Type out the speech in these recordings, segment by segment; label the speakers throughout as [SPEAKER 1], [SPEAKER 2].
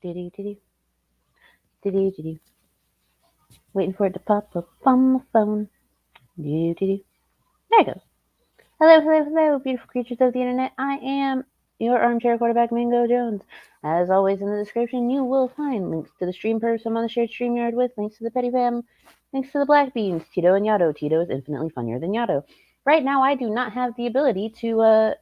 [SPEAKER 1] Diddy. Waiting for it to pop up on my phone. There it goes. Hello, beautiful creatures of the internet. I am your armchair quarterback, Mingo Jones. As always, in the description, you will find links to the stream pervs I'm on the shared StreamYard with, links to the Petty Fam, links to the Black Beans, Tito and Yato. Tito is infinitely funnier than Yato. Right now, I do not have the ability to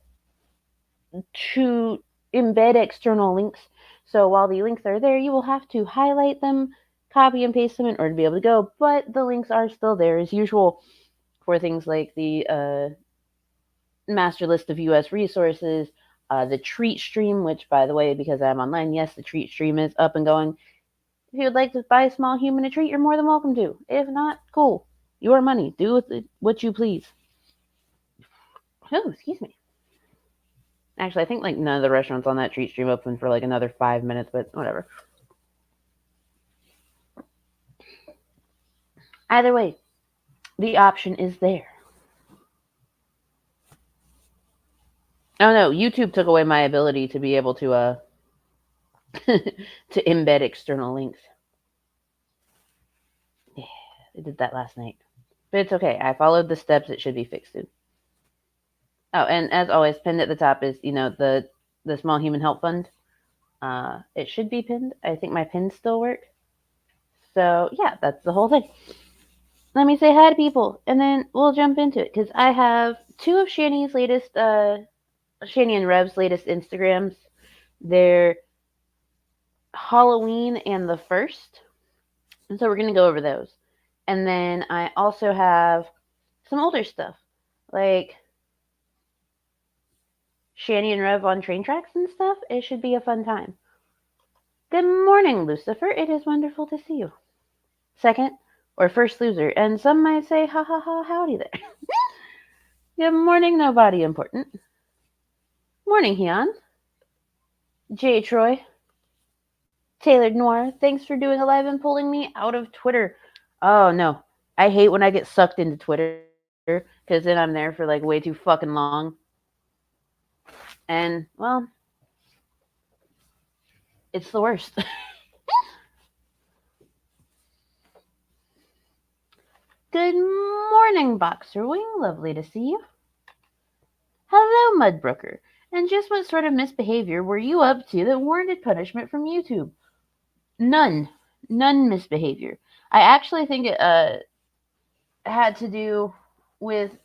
[SPEAKER 1] embed external links. So while the links are there, you will have to highlight them, copy and paste them in order to be able to go. But the links are still there as usual for things like the master list of US resources, the treat stream, which, by the way, because I'm online, yes, the treat stream is up and going. If you would like to buy a small human a treat, you're more than welcome to. If not, cool. Your money. Do with it what you please. Oh, excuse me. Actually, I think like none of the restaurants on that treat stream open for like another 5 minutes, but whatever. Either way, the option is there. Oh no, YouTube took away my ability to be able to to embed external links. Yeah, they did that last night. But it's okay. I followed the steps. It should be fixed soon. Oh, and as always, pinned at the top is, the Small Human Help Fund. It should be pinned. I think my pins still work. So, yeah, that's the whole thing. Let me say hi to people, and then we'll jump into it, because I have two of Shanny's latest, Shanny and Rev's latest Instagrams. They're Halloween and the 1st, and so we're going to go over those. And then I also have some older stuff, like Shanny and Rev on train tracks and stuff. It should be a fun time. Good morning, Lucifer. It is wonderful to see you. Second or first loser, and some might say, ha ha ha, howdy there. Good morning, nobody important. Morning, Hyun. J. Troy. Taylor Noir, thanks for doing a live and pulling me out of Twitter. Oh, no. I hate when I get sucked into Twitter, because then I'm there for like way too fucking long. And, well, it's the worst. Good morning, Boxer Wing. Lovely to see you. Hello, Mudbrooker. And just what sort of misbehavior were you up to that warranted punishment from YouTube? None misbehavior. I actually think it had to do with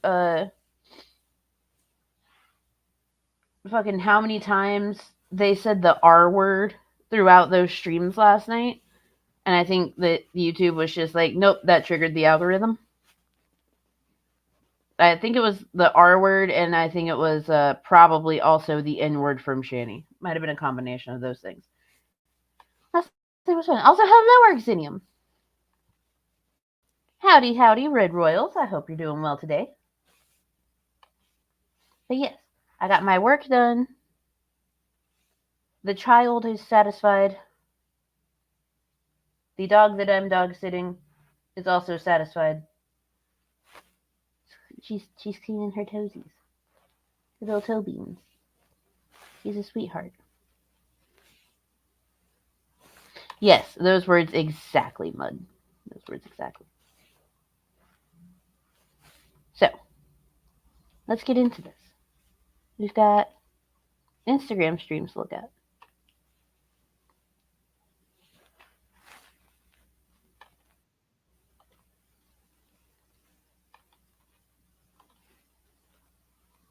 [SPEAKER 1] fucking how many times they said the R word throughout those streams last night. And I think that YouTube was just like, nope, that triggered the algorithm. I think it was the R word, and I think it was probably also the N word from Shanny. Might have been a combination of those things. Last thing was fun. Also, hello, Arxinium. Howdy, Red Royals. I hope you're doing well today. But yes, I got my work done. The child is satisfied. The dog that I'm dog sitting is also satisfied. She's cleaning her toesies. Her little toe beans. She's a sweetheart. Yes, those words exactly, Mud. Those words exactly. So, let's get into this. We've got Instagram streams to look at.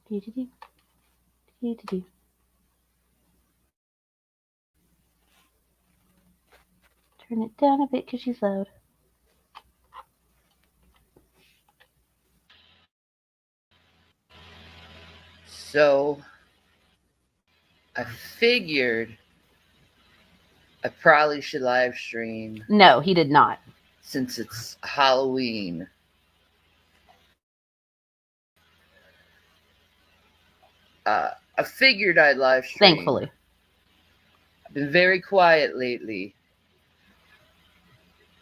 [SPEAKER 1] Turn it down a bit because she's loud.
[SPEAKER 2] So, I figured I probably should live stream.
[SPEAKER 1] No, he did not.
[SPEAKER 2] Since it's Halloween. I figured I'd live stream.
[SPEAKER 1] Thankfully.
[SPEAKER 2] I've been very quiet lately.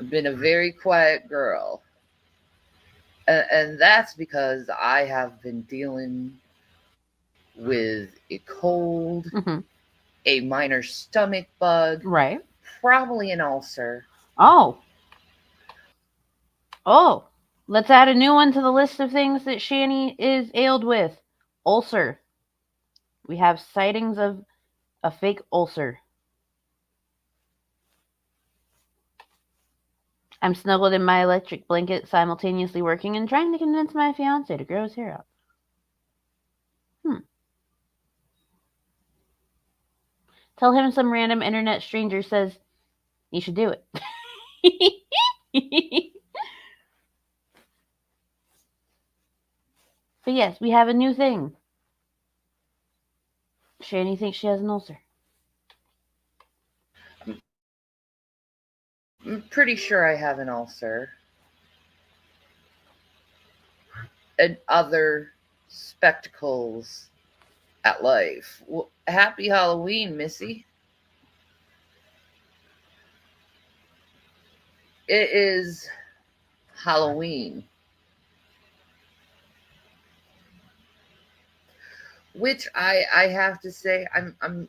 [SPEAKER 2] I've been a very quiet girl. And that's because I have been dealing with a cold, a minor stomach bug,
[SPEAKER 1] Right.
[SPEAKER 2] Probably an ulcer.
[SPEAKER 1] Oh, oh. Let's add a new one to the list of things that Shanny is ailed with. Ulcer. We have sightings of a fake ulcer. I'm snuggled in my electric blanket, simultaneously working and trying to convince my fiance to grow his hair out. Tell him some random internet stranger says he should do it. But yes, we have a new thing. Shani thinks she has an ulcer.
[SPEAKER 2] I'm pretty sure I have an ulcer. And other spectacles at life. Well, happy Halloween, Missy. It is Halloween. Which I have to say I'm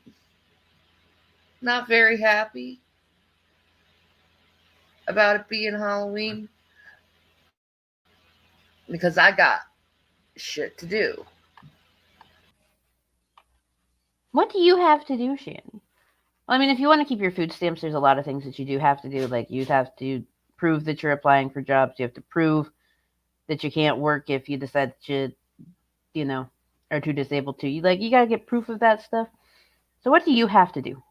[SPEAKER 2] not very happy about it being Halloween because I got shit to do.
[SPEAKER 1] What do you have to do, Shani? Well, I mean, if you want to keep your food stamps, there's a lot of things that you do have to do. Like you have to prove that you're applying for jobs. You have to prove that you can't work if you decide to, you know, are too disabled to. You gotta get proof of that stuff. So what do you have to do?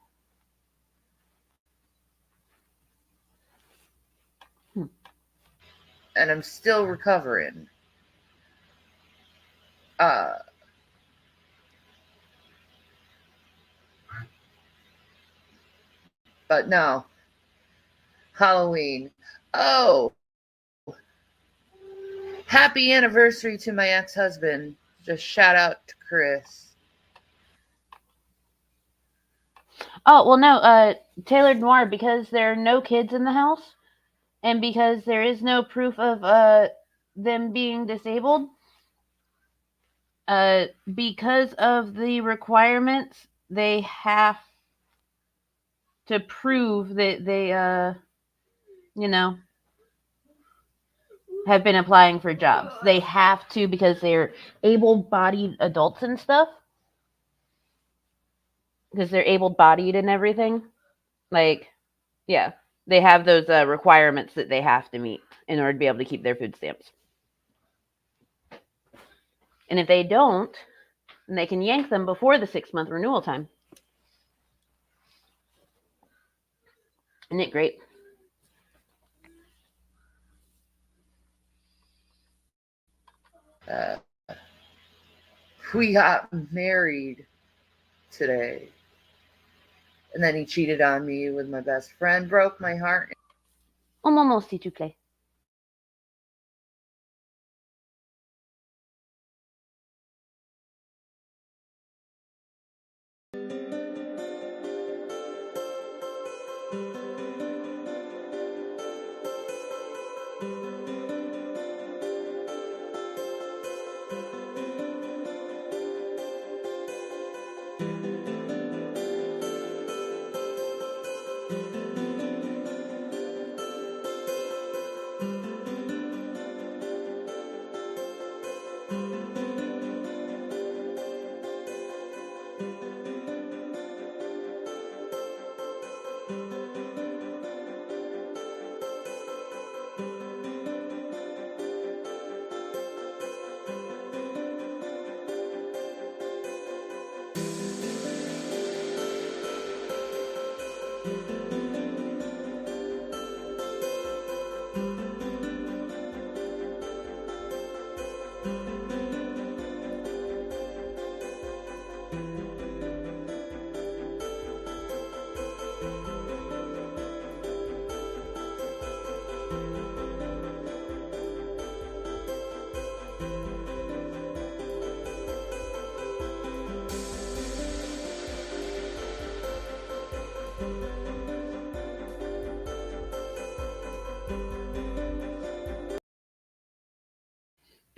[SPEAKER 2] And I'm still recovering. Uh but no. Halloween. Oh, happy anniversary to my ex-husband. Just shout out to Chris.
[SPEAKER 1] Oh well, no, tailored noir because there are no kids in the house, and because there is no proof of them being disabled. Because of the requirements, they have to prove that they you know have been applying for jobs. They have to because they're able-bodied adults and stuff. Because they're able-bodied and everything. Like, yeah, they have those requirements that they have to meet in order to be able to keep their food stamps. And if they don't, then they can yank them before the 6-month renewal time. Isn't it great?
[SPEAKER 2] Uh, we got married today. And then he cheated on me with my best friend, broke my heart.
[SPEAKER 1] Un moment, s'il te plaît.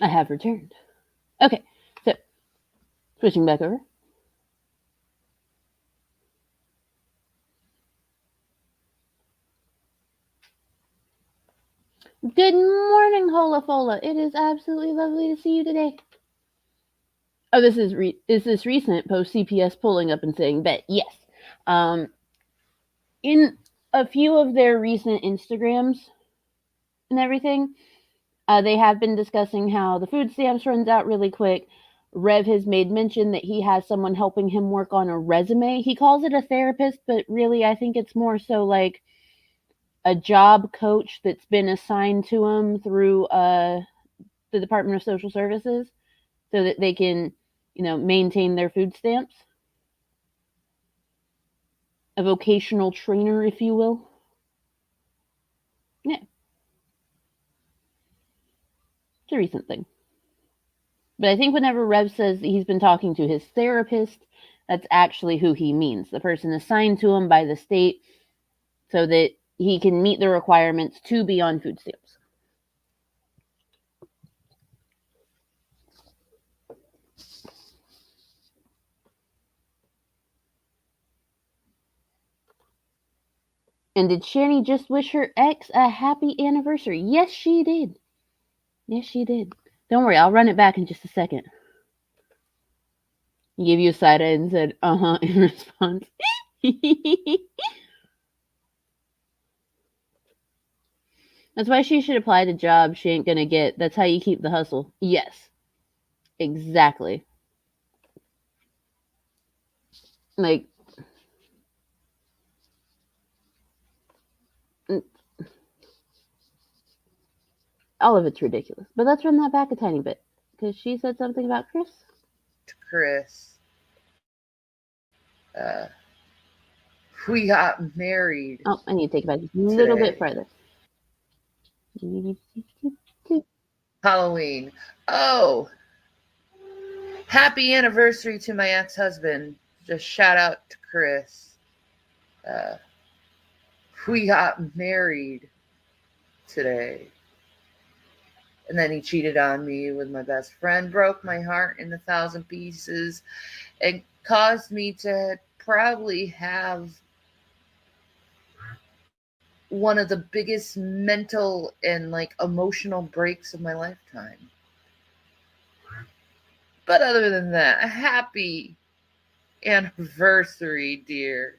[SPEAKER 1] I have returned. Okay, so switching back over. Good morning, Hola Fola. It is absolutely lovely to see you today. Oh, this is recent post CPS pulling up and saying bet. Yes. In a few of their recent Instagrams and everything, they have been discussing how the food stamps runs out really quick. Rev has made mention that he has someone helping him work on a resume. He calls it a therapist, but really I think it's more so like a job coach that's been assigned to him through the Department of Social Services so that they can, maintain their food stamps. A vocational trainer, if you will. Yeah, it's a recent thing. But I think whenever Rev says he's been talking to his therapist, that's actually who he means. The person assigned to him by the state so that he can meet the requirements to be on food stamps. And did Shanny just wish her ex a happy anniversary? Yes, she did. Yes, she did. Don't worry, I'll run it back in just a second. He gave you a side eye and said, uh-huh, in response. That's why she should apply to jobs she ain't gonna get. That's how you keep the hustle. Yes, exactly. Like, all of it's ridiculous. But let's run that back a tiny bit. Because she said something about Chris.
[SPEAKER 2] To Chris. We got married.
[SPEAKER 1] Oh, I need to take it back just a little bit further.
[SPEAKER 2] Halloween. Oh, happy anniversary to my ex-husband. Just shout out to Chris. We got married today. And then he cheated on me with my best friend, broke my heart in 1,000 pieces, and caused me to probably have one of the biggest mental and emotional breaks of my lifetime. But other than that, happy anniversary, dear.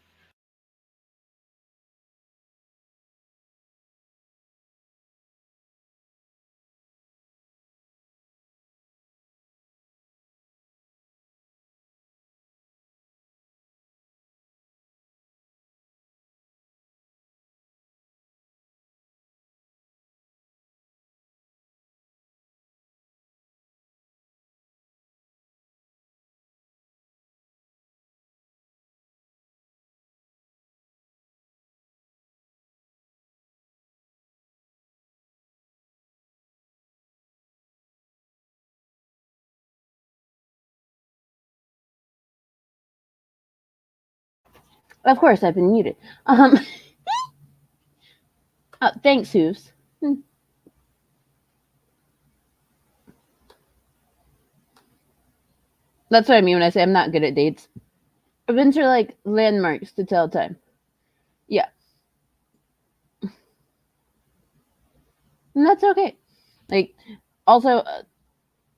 [SPEAKER 1] Of course, I've been muted. Thanks, Hooves. That's what I mean when I say I'm not good at dates. Events are like landmarks to tell time. Yeah. And that's okay. Like, also,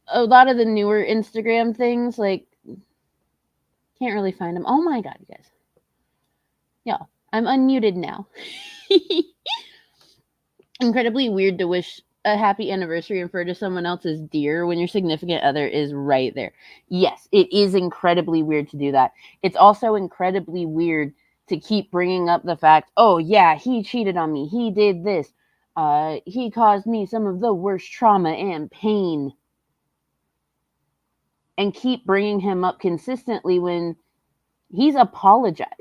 [SPEAKER 1] a lot of the newer Instagram things, can't really find them. Oh my god, you guys. Yeah, I'm unmuted now. Incredibly weird to wish a happy anniversary and refer to someone else as dear when your significant other is right there. Yes, it is incredibly weird to do that. It's also incredibly weird to keep bringing up the fact, oh yeah, he cheated on me. He did this. He caused me some of the worst trauma and pain. And keep bringing him up consistently when he's apologized.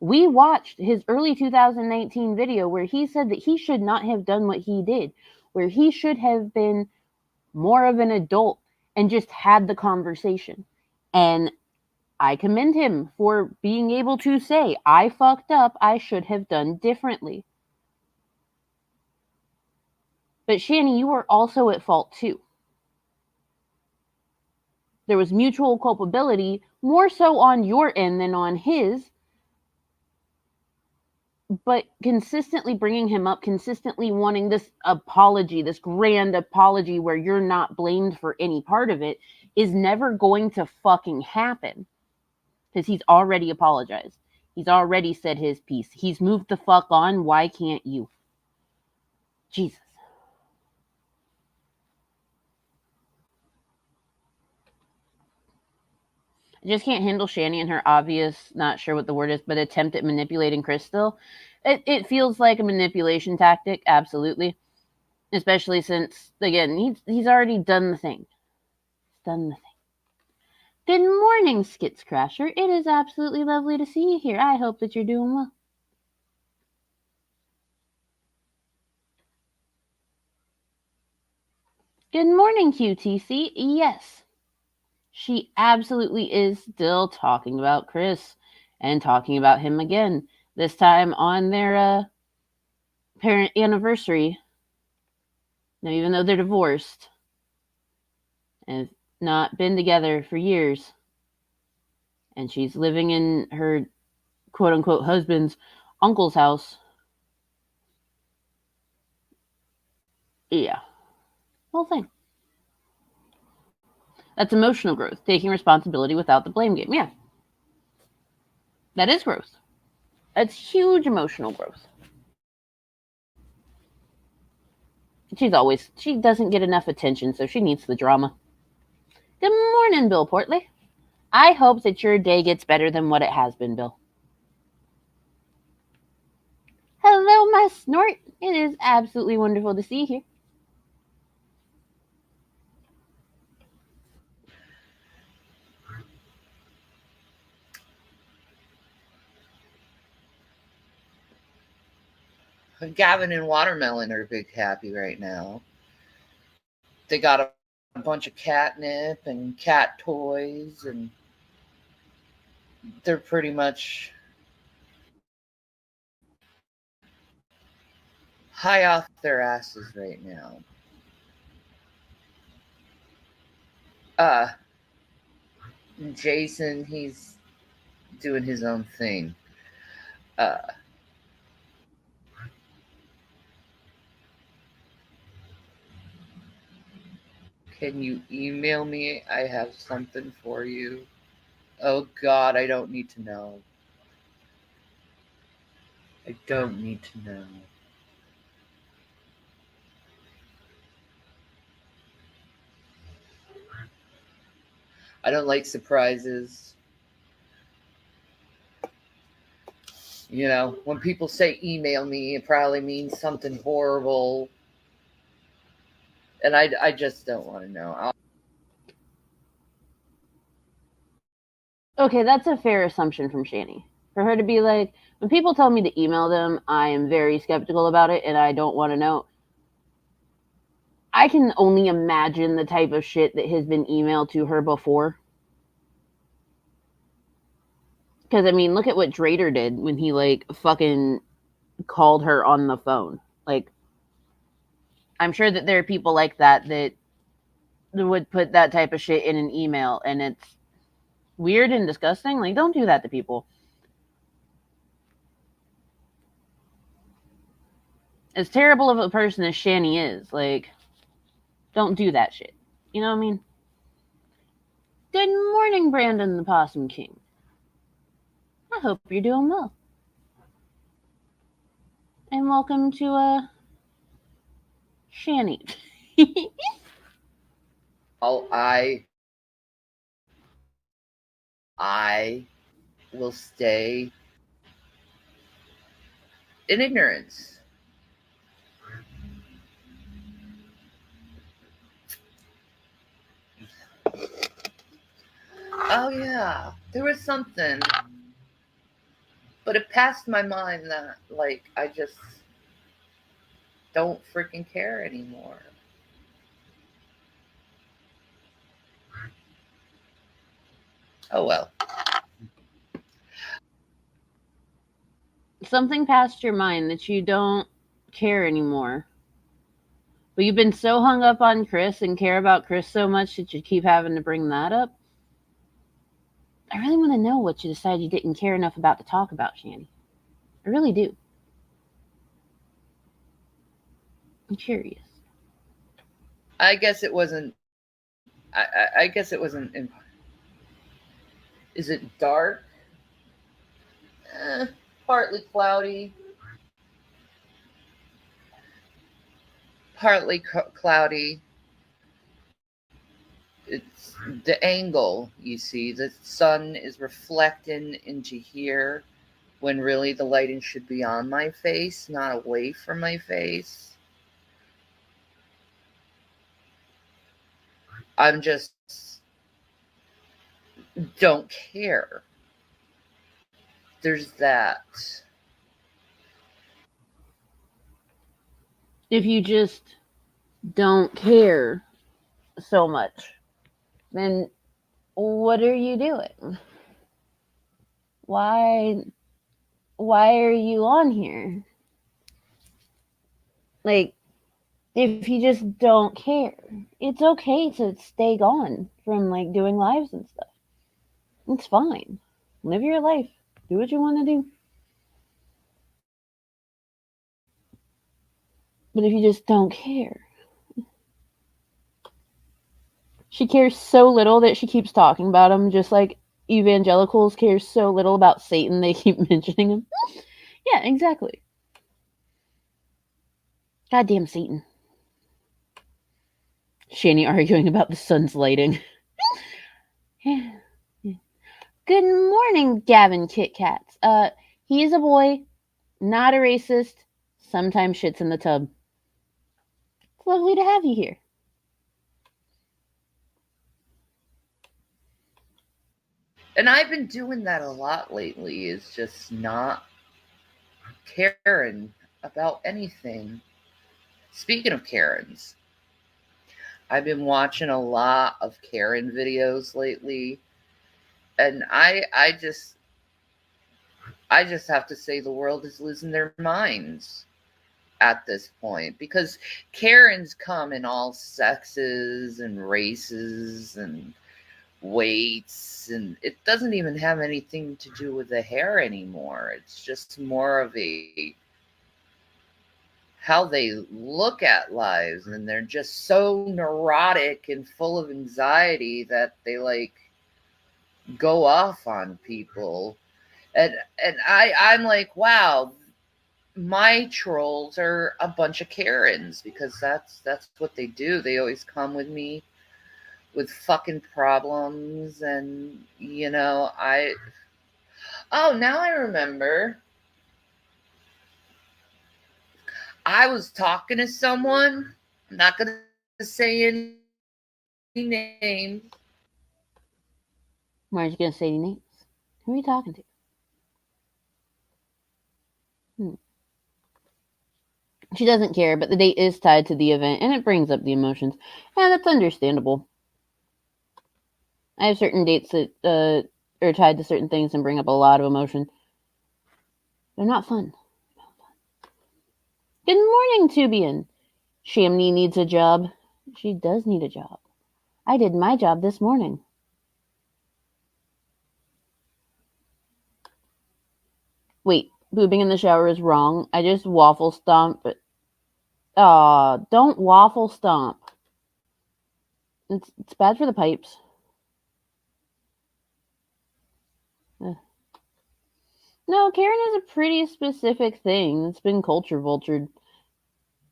[SPEAKER 1] We watched his early 2019 video where he said that he should not have done what he did, where he should have been more of an adult and just had the conversation. And I commend him for being able to say, I fucked up, I should have done differently. But Shanny, you were also at fault too. There was mutual culpability, more so on your end than on his. but consistently bringing him up, consistently wanting this apology, this grand apology where you're not blamed for any part of it, is never going to fucking happen. Because he's already apologized. He's already said his piece. He's moved the fuck on. Why can't you? Jesus. I just can't handle Shanny and her obvious, not sure what the word is, but attempt at manipulating Chris still. It feels like a manipulation tactic, absolutely. Especially since, again, he's already done the thing. He's done the thing. Good morning, Skits Crasher. It is absolutely lovely to see you here. I hope that you're doing well. Good morning, QTC. Yes, she absolutely is still talking about Chris and talking about him again. This time on their parent anniversary. Now, even though they're divorced and not been together for years, and she's living in her quote unquote husband's uncle's house. Yeah, whole thing. That's emotional growth, taking responsibility without the blame game. Yeah, that is growth. That's huge emotional growth. She doesn't get enough attention, so she needs the drama. Good morning, Bill Portley. I hope that your day gets better than what it has been, Bill. Hello, my snort. It is absolutely wonderful to see you here.
[SPEAKER 2] Gavin and Watermelon are big happy right now. They got a bunch of catnip and cat toys, and they're pretty much high off their asses right now. Jason, he's doing his own thing. Can you email me? I have something for you. Oh God, I don't need to know. I don't need to know. I don't like surprises. You know, when people say email me, it probably means something horrible. And I just don't want to know.
[SPEAKER 1] Okay, that's a fair assumption from Shanny. For her to be like, when people tell me to email them, I am very skeptical about it and I don't want to know. I can only imagine the type of shit that has been emailed to her before. Because, I mean, look at what Drader did when he, like, fucking called her on the phone. Like, I'm sure that there are people like that would put that type of shit in an email, and it's weird and disgusting. Like, don't do that to people. As terrible of a person as Shanny is, like, don't do that shit. You know what I mean? Good morning, Brandon the Possum King. I hope you're doing well. And welcome to Shanny.
[SPEAKER 2] I will stay in ignorance. Oh yeah, there was something, but it passed my mind that like I just don't freaking care anymore. Oh well.
[SPEAKER 1] Something passed your mind that you don't care anymore. But you've been so hung up on Chris and care about Chris so much that you keep having to bring that up. I really want to know what you decided you didn't care enough about to talk about, Shanny. I really do. I'm curious.
[SPEAKER 2] I guess it wasn't. I guess it wasn't. Is it dark? Eh, partly cloudy, partly cloudy. It's the angle, you see. The sun is reflecting into here when really the lighting should be on my face, not away from my face. I'm just don't care. There's that.
[SPEAKER 1] If you just don't care so much, then what are you doing? Why are you on here? Like, if you just don't care, it's okay to stay gone from like doing lives and stuff. It's fine. Live your life. Do what you want to do. But if you just don't care, she cares so little that she keeps talking about him, just like evangelicals care so little about Satan they keep mentioning him. Yeah, exactly. Goddamn Satan. Shanny arguing about the sun's lighting. Good morning, Gavin Kit Kats. He's a boy, not a racist, sometimes shits in the tub. It's lovely to have you here.
[SPEAKER 2] And I've been doing that a lot lately, is just not caring about anything. Speaking of Karens, I've been watching a lot of Karen videos lately, and I just have to say the world is losing their minds at this point, because Karens come in all sexes and races and weights, and it doesn't even have anything to do with the hair anymore. It's just more of a how they look at lives, and they're just so neurotic and full of anxiety that they like go off on people. And I'm like, wow, my trolls are a bunch of Karens, because that's what they do. They always come with me with fucking problems. And oh, now I remember. I was talking to someone. I'm not gonna say any names.
[SPEAKER 1] Why aren't you going to say any names? Who are you talking to? Hmm. She doesn't care, but the date is tied to the event and it brings up the emotions. And that's understandable. I have certain dates that are tied to certain things and bring up a lot of emotion. They're not fun. Good morning, Tubian. Shamney needs a job. She does need a job. I did my job this morning. Wait, pooping in the shower is wrong. I just waffle stomp. Don't waffle stomp. It's bad for the pipes. Ugh. No, Karen is a pretty specific thing. It's been culture vultured.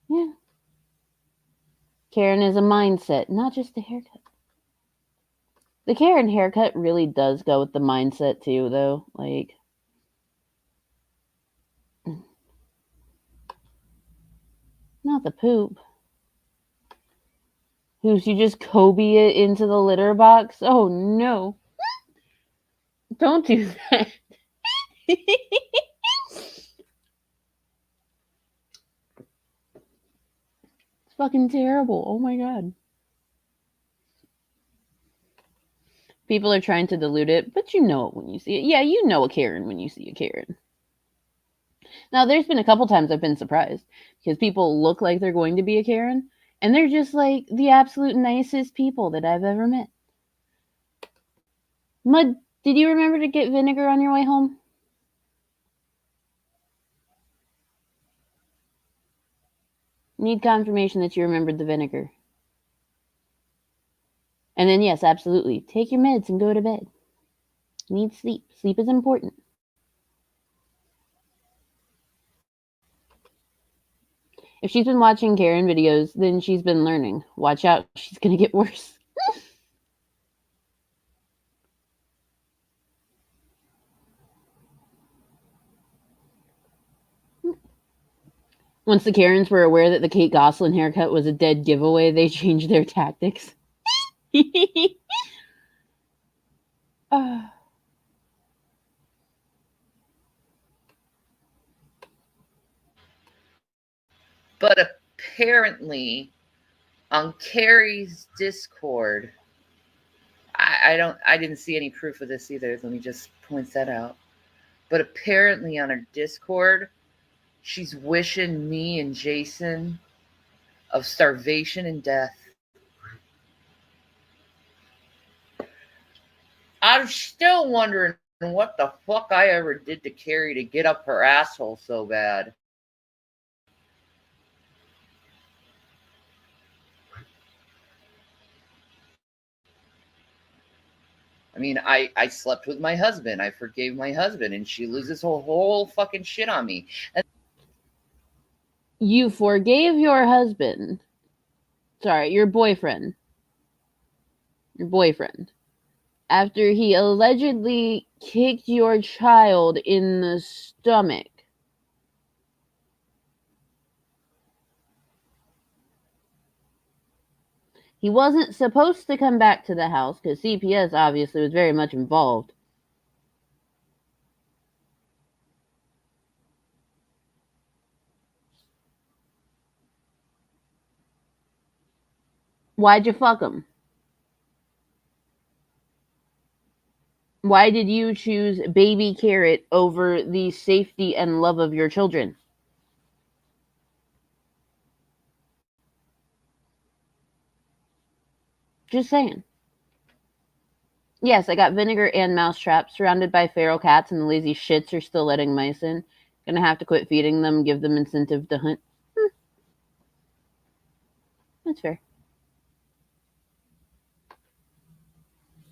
[SPEAKER 1] Yeah. Karen is a mindset, not just a haircut. The Karen haircut really does go with the mindset too, though. Like, not the poop. Who's you just Kobe it into the litter box? Oh no. Don't do that. It's fucking terrible. Oh my god. People are trying to dilute it, but you know it when you see it. Yeah, you know a Karen when you see a Karen. Now, there's been a couple times I've been surprised because people look like they're going to be a Karen, and they're just like the absolute nicest people that I've ever met. Mud, did you remember to get vinegar on your way home? Need confirmation that you remembered the vinegar. And then, yes, absolutely. Take your meds and go to bed. Need sleep. Sleep is important. If she's been watching Karen videos, then she's been learning. Watch out, she's going to get worse. Once the Karens were aware that the Kate Gosselin haircut was a dead giveaway, they changed their tactics.
[SPEAKER 2] But apparently, on Carrie's Discord, I didn't see any proof of this either. Let me just point that out. But apparently, on her Discord, she's wishing me and Jason of starvation and death. I'm still wondering what the fuck I ever did to Carrie to get up her asshole so bad. I mean, I slept with my husband. I forgave my husband, and she loses her whole fucking shit on me. And
[SPEAKER 1] you forgave your husband. Sorry, your boyfriend. Your boyfriend. After he allegedly kicked your child in the stomach. He wasn't supposed to come back to the house because CPS obviously was very much involved. Why'd you fuck him? Why did you choose baby carrot over the safety and love of your children? Just saying. Yes, I got vinegar and mousetrap, surrounded by feral cats, and the lazy shits are still letting mice in. Gonna have to quit feeding them, give them incentive to hunt. That's fair.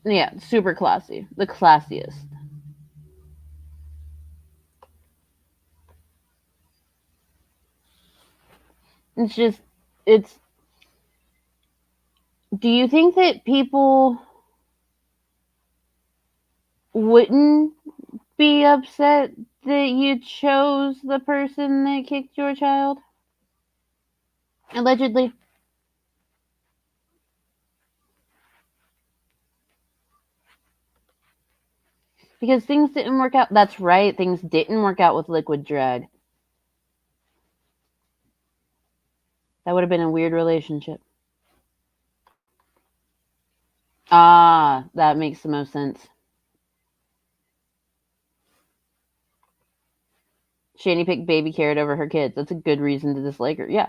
[SPEAKER 1] Yeah, super classy. The classiest. It's just, it's. Do you think that people wouldn't be upset that you chose the person that kicked your child? Allegedly. Because things didn't work out. That's right, things didn't work out with Liquid Drag. That would have been a weird relationship. Ah, that makes the most sense. Shanny picked baby carrot over her kids. That's a good reason to dislike her. Yeah,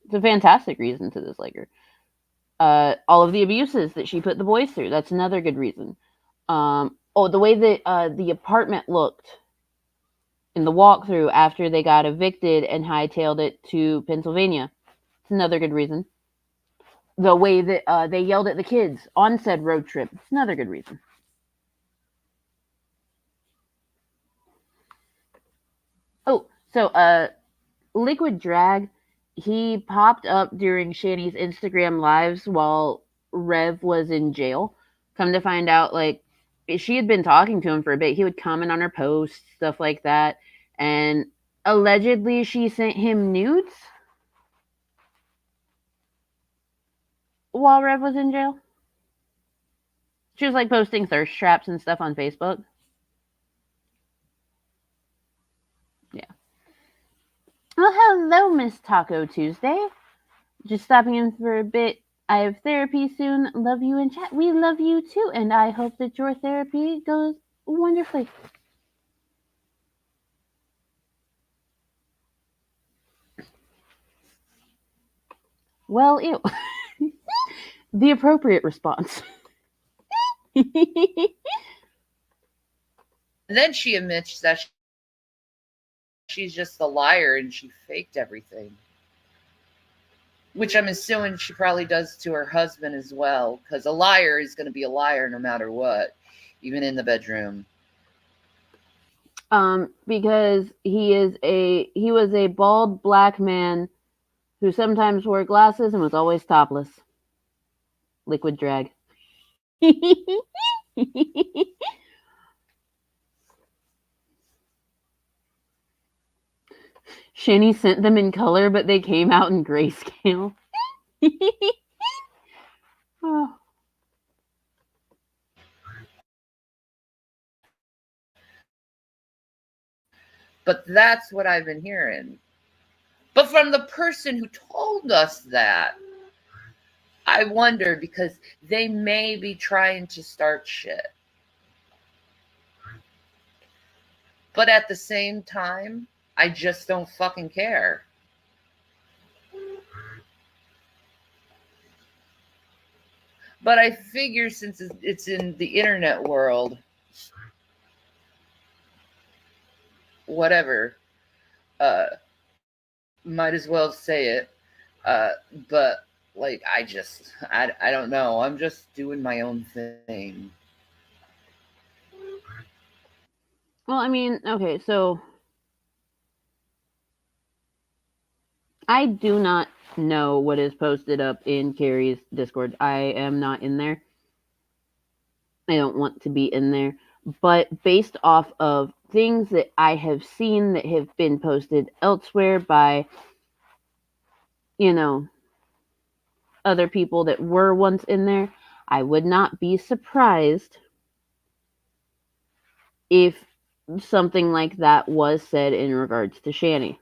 [SPEAKER 1] it's a fantastic reason to dislike her. All of the abuses that she put the boys through. That's another good reason. The way that the apartment looked in the walkthrough after they got evicted and hightailed it to Pennsylvania. It's another good reason. The way that they yelled at the kids on said road trip. It's another good reason. Oh, so Liquid Drag, he popped up during Shanny's Instagram lives while Rev was in jail. Come to find out, like, she had been talking to him for a bit. He would comment on her posts, stuff like that. And allegedly, she sent him nudes while Rev was in jail. She was, like, posting thirst traps and stuff on Facebook. Yeah. Well, hello, Miss Taco Tuesday. Just stopping in for a bit. I have therapy soon. Love you in chat. We love you too, and I hope that your therapy goes wonderfully. Well, ew. The appropriate response.
[SPEAKER 2] and then she admits that she's just a liar and she faked everything. which I'm assuming she probably does to her husband as well, because a liar is going to be a liar no matter what, even in the bedroom.
[SPEAKER 1] Because he was a bald black man who sometimes wore glasses and was always topless. Liquid drag. Shanny sent them in color, but they came out in grayscale. Oh.
[SPEAKER 2] But that's what I've been hearing. But from the person who told us that, I wonder because they may be trying to start shit. But at the same time, I just don't fucking care. But I figure since it's in the internet world, whatever, might as well say it. But like, I don't know. I'm just doing my own thing.
[SPEAKER 1] Well, I mean, okay, so I do not know what is posted up in Carrie's Discord. I am not in there. I don't want to be in there. But based off of things that I have seen that have been posted elsewhere by, other people that were once in there, I would not be surprised if something like that was said in regards to Shanny.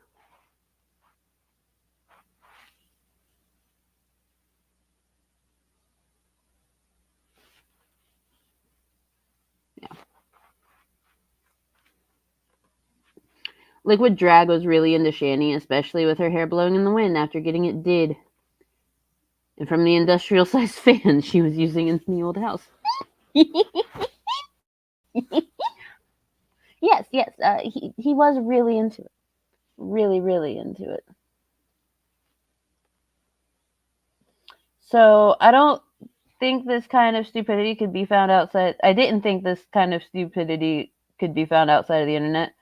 [SPEAKER 1] Liquid Drag was really into Shanny, especially with her hair blowing in the wind after getting it did. And from the industrial sized fan she was using in the old house. Yes, he was really into it. Really, really into it. So I don't think this kind of stupidity could be found outside. I didn't think this kind of stupidity could be found outside of the internet.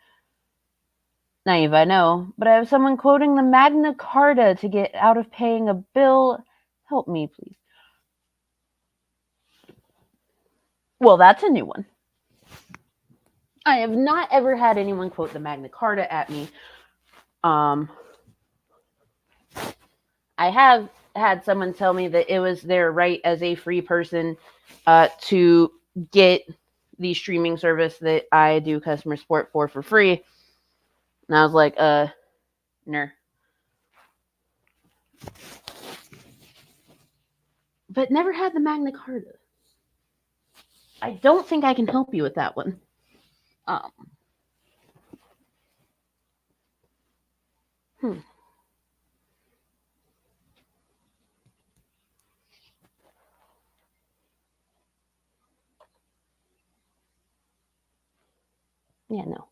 [SPEAKER 1] Naive, I know, but I have someone quoting the Magna Carta to get out of paying a bill. Help me, please. Well, that's a new one. I have not ever had anyone quote the Magna Carta at me. I have had someone tell me that it was their right as a free person to get the streaming service that I do customer support for free. And I was like, no. But never had the Magna Carta. I don't think I can help you with that one. Hmm. Yeah, no.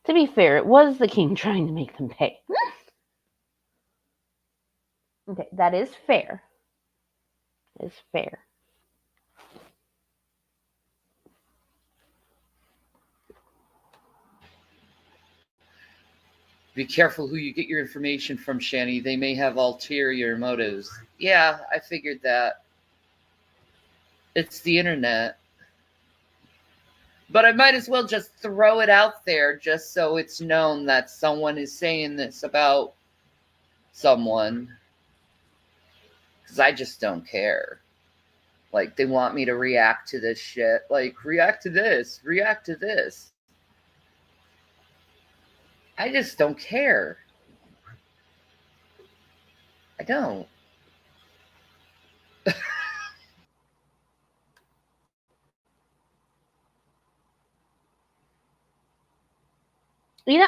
[SPEAKER 1] To be fair, it was the king trying to make them pay. Okay, that is fair. Is fair.
[SPEAKER 2] Be careful who you get your information from, Shanny. They may have ulterior motives. Yeah, I figured that. It's the internet. But I might as well just throw it out there just so it's known that someone is saying this about someone. Because I just don't care. Like, they want me to react to this shit. Like, react to this, react to this. I just don't care. I don't.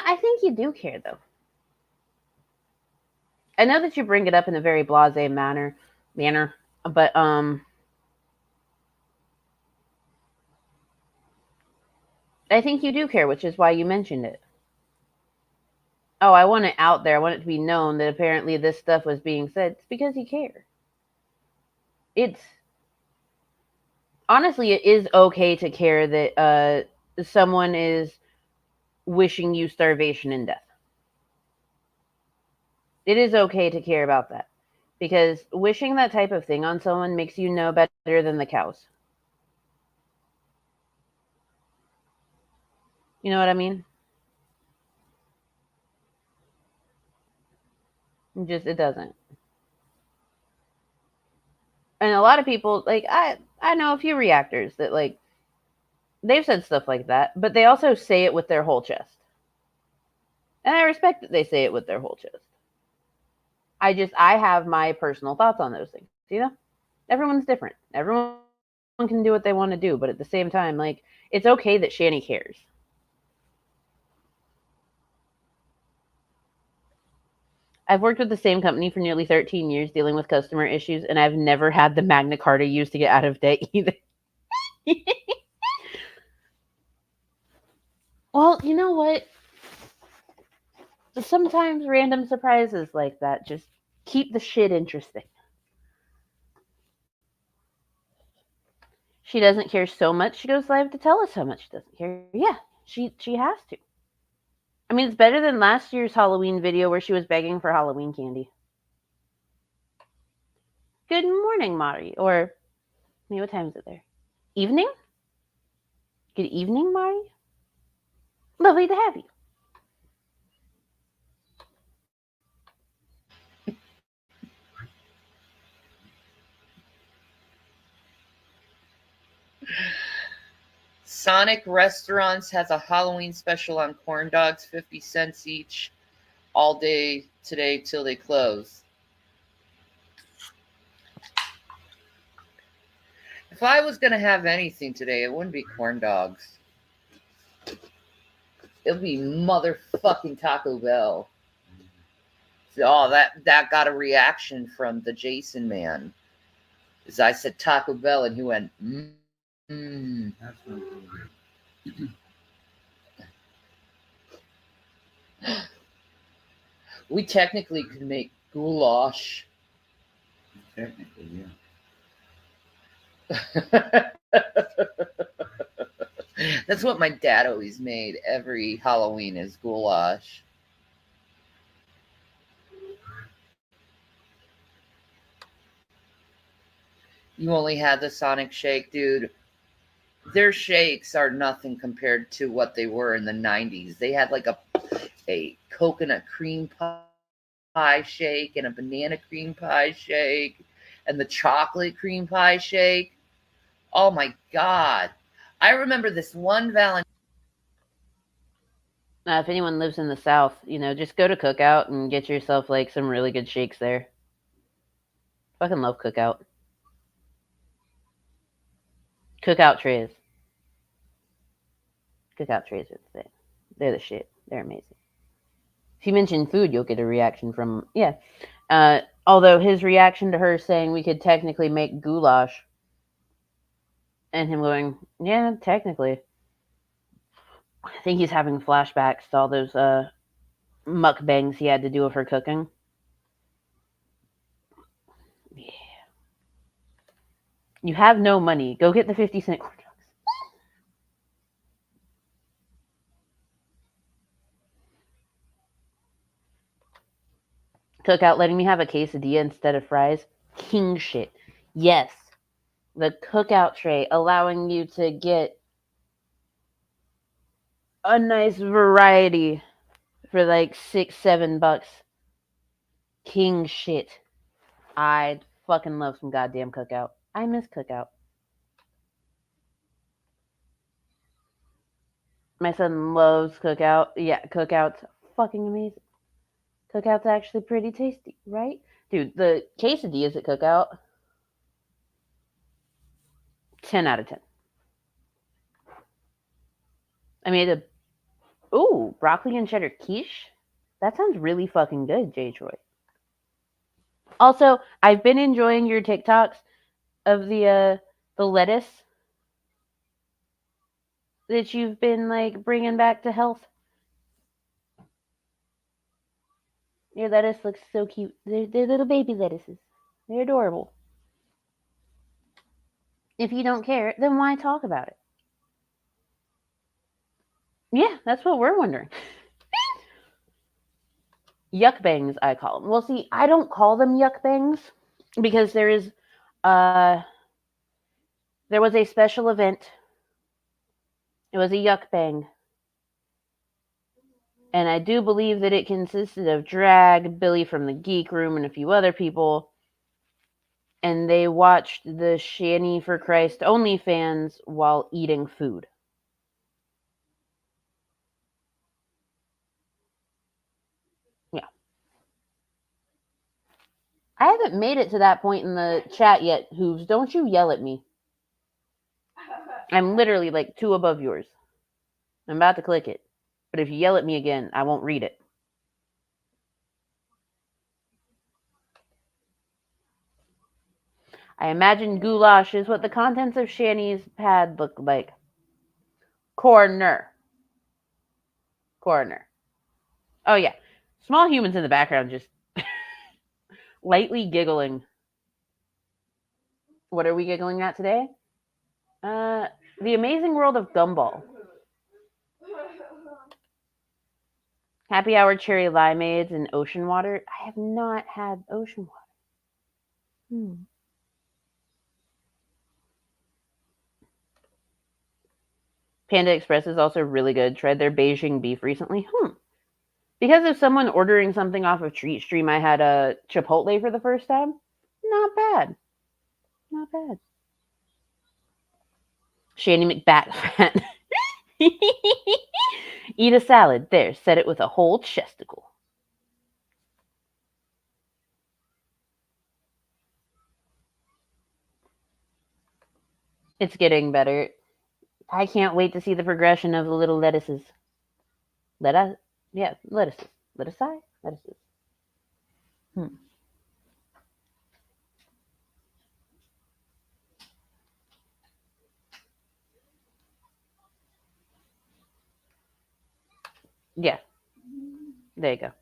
[SPEAKER 1] I think you do care, though. I know that you bring it up in a very blasé manner, but I think you do care, which is why you mentioned it. Oh, I want it out there. I want it to be known that apparently this stuff was being said. It's because you care. It's honestly, it is okay to care that someone is wishing you starvation and death. It is okay to care about that because wishing that type of thing on someone makes you know better than the cows. You know what I mean? It doesn't. And a lot of people like I know a few reactors that like they've said stuff like that, but they also say it with their whole chest. And I respect that they say it with their whole chest. I have my personal thoughts on those things. You know, everyone's different. Everyone can do what they want to do, but at the same time, like it's okay that Shanny cares. I've worked with the same company for nearly 13 years dealing with customer issues, and I've never had the Magna Carta used to get out of debt either. Well, you know what? Sometimes random surprises like that just keep the shit interesting. She doesn't care so much she goes live to tell us how much she doesn't care. Yeah, she has to. I mean, it's better than last year's Halloween video where she was begging for Halloween candy. Good morning, Mari. Or, what time is it there? Evening? Good evening, Mari. Lovely to have you.
[SPEAKER 2] Sonic Restaurants has a Halloween special on corn dogs, 50 cents each, all day today till they close. If I was going to have anything today, it wouldn't be corn dogs. It would be motherfucking Taco Bell. Oh, that got a reaction from the Jason man. As I said Taco Bell, and he went, That's not good. We technically could make goulash. Technically, yeah. That's what my dad always made every Halloween is goulash. You only had the Sonic Shake, dude. Their shakes are nothing compared to what they were in the 90s. They had like a coconut cream pie shake and a banana cream pie shake and the chocolate cream pie shake. Oh my God. I remember this one Valentine.
[SPEAKER 1] If anyone lives in the South, just go to Cookout and get yourself like some really good shakes there. Fucking love Cookout. Cookout trays. Cookout trays are the thing. They're the shit. They're amazing. If you mention food, you'll get a reaction from although his reaction to her saying we could technically make goulash, and him going, yeah, technically. I think he's having flashbacks to all those mukbangs he had to do of her cooking. Yeah. You have no money. Go get the 50-cent corn dogs. Cookout letting me have a quesadilla instead of fries. King shit. Yes. The Cookout tray allowing you to get a nice variety for like $6-7. King shit. I fucking love some goddamn Cookout. I miss Cookout. My son loves Cookout. Yeah, Cookout's fucking amazing. Cookout's actually pretty tasty, right? Dude, the quesadillas at Cookout, 10 out of 10. I made broccoli and cheddar quiche? That sounds really fucking good, J. Troy. Also, I've been enjoying your TikToks of the lettuce that you've been like bringing back to health. Your lettuce looks so cute. They're little baby lettuces. They're adorable. If you don't care, then why talk about it? Yeah, that's what we're wondering. Yuck bangs, I call them. Well, see, I don't call them yuck bangs because uh, there was a special event. It was a yuck bang, and I do believe that it consisted of Drag, Billy from the Geek Room, and a few other people. And they watched the Shanny for Christ OnlyFans while eating food. Yeah. I haven't made it to that point in the chat yet, Hooves. Don't you yell at me. I'm literally like 2 above yours. I'm about to click it. But if you yell at me again, I won't read it. I imagine goulash is what the contents of Shanny's pad look like. Corner. Oh, yeah. Small humans in the background just lightly giggling. What are we giggling at today? The Amazing World of Gumball. Happy Hour cherry limeades and ocean water. I have not had ocean water. Panda Express is also really good. Tried their Beijing beef recently. Because of someone ordering something off of Treat Stream, I had a Chipotle for the first time. Not bad. Not bad. Shanny McBat. Eat a salad. There, set it with a whole chesticle. It's getting better. I can't wait to see the progression of the little lettuces. Lettuces. Lettuces. Yeah. There you go.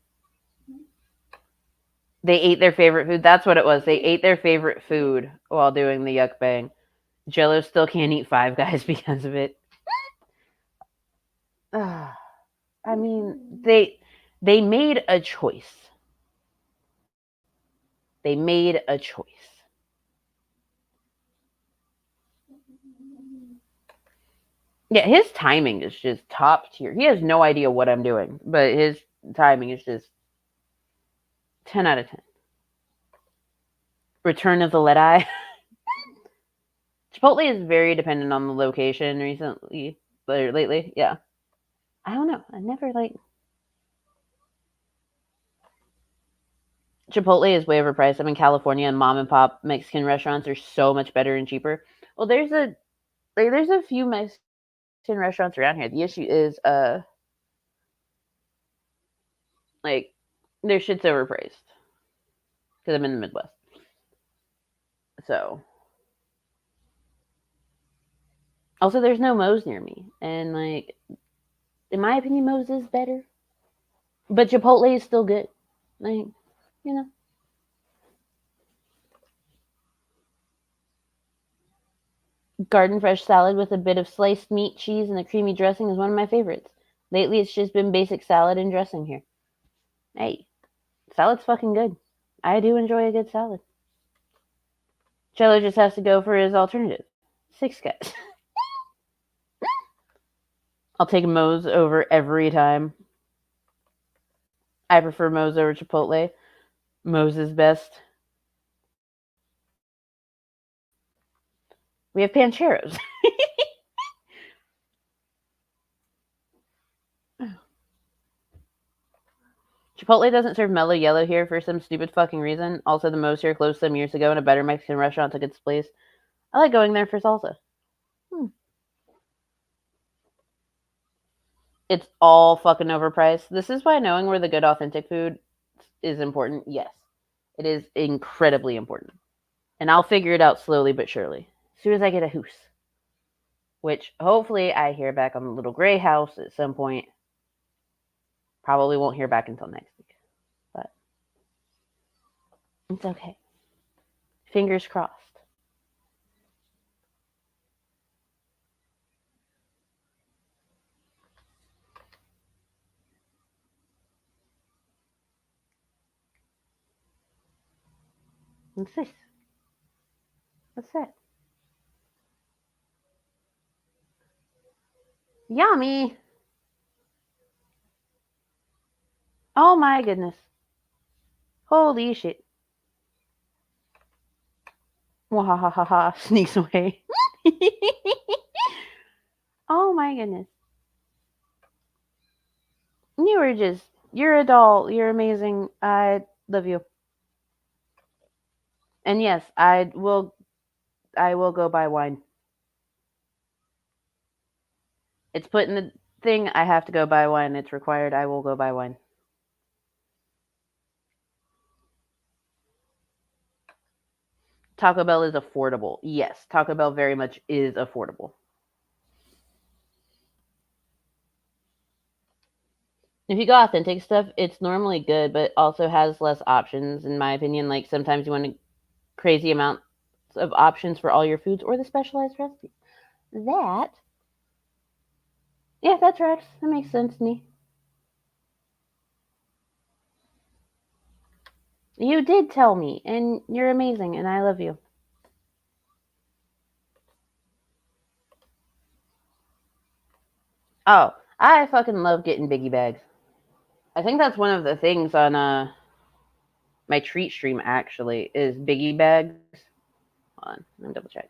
[SPEAKER 1] They ate their favorite food. That's what it was. They ate their favorite food while doing the yuck bang. Jello still can't eat Five Guys because of it. I mean, they made a choice. They made a choice. Yeah, his timing is just top tier. He has no idea what I'm doing, but his timing is just 10 out of 10. Return of the Lead Eye. Chipotle is very dependent on the location recently, but lately, yeah. I don't know. I never like Chipotle is way overpriced. I'm in California, and mom and pop Mexican restaurants are so much better and cheaper. Well, there's a few Mexican restaurants around here. The issue is like their shit's overpriced because I'm in the Midwest. So also there's no Moe's near me, and like in my opinion, Moe's is better, but Chipotle is still good. Like you know. Garden fresh salad with a bit of sliced meat, cheese, and a creamy dressing is one of my favorites. Lately, it's just been basic salad and dressing here. Hey, salad's fucking good. I do enjoy a good salad. Cello just has to go for his alternative. 6 Guys. I'll take Moe's over every time. I prefer Moe's over Chipotle. Moe's is best. We have Pancheros. Chipotle doesn't serve mellow yellow here for some stupid fucking reason. Also, the Moe's here closed some years ago and a better Mexican restaurant took its place. I like going there for salsa. It's all fucking overpriced. This is why knowing where the good authentic food is important. Yes, it is incredibly important. And I'll figure it out slowly but surely. As soon as I get a house. Which hopefully I hear back on the little gray house at some point. Probably won't hear back until next week. But It's okay. Fingers crossed. What's this? What's that? Yummy! Oh my goodness. Holy shit. Wahahaha. Sneaks away. Oh my goodness. You're a doll. You're amazing. I love you. And yes, I will go buy wine. It's put in the thing. I have to go buy wine. It's required. I will go buy wine. Taco Bell is affordable. Yes, Taco Bell very much is affordable. If you go authentic stuff, it's normally good, but also has less options, in my opinion. Like sometimes you want a crazy amount of options for all your foods or the specialized recipes. That, yeah, that tracks. That makes sense to me. You did tell me, and you're amazing, and I love you. Oh, I fucking love getting biggie bags. I think that's one of the things on my treat stream actually is biggie bags. Hold on, let me double check.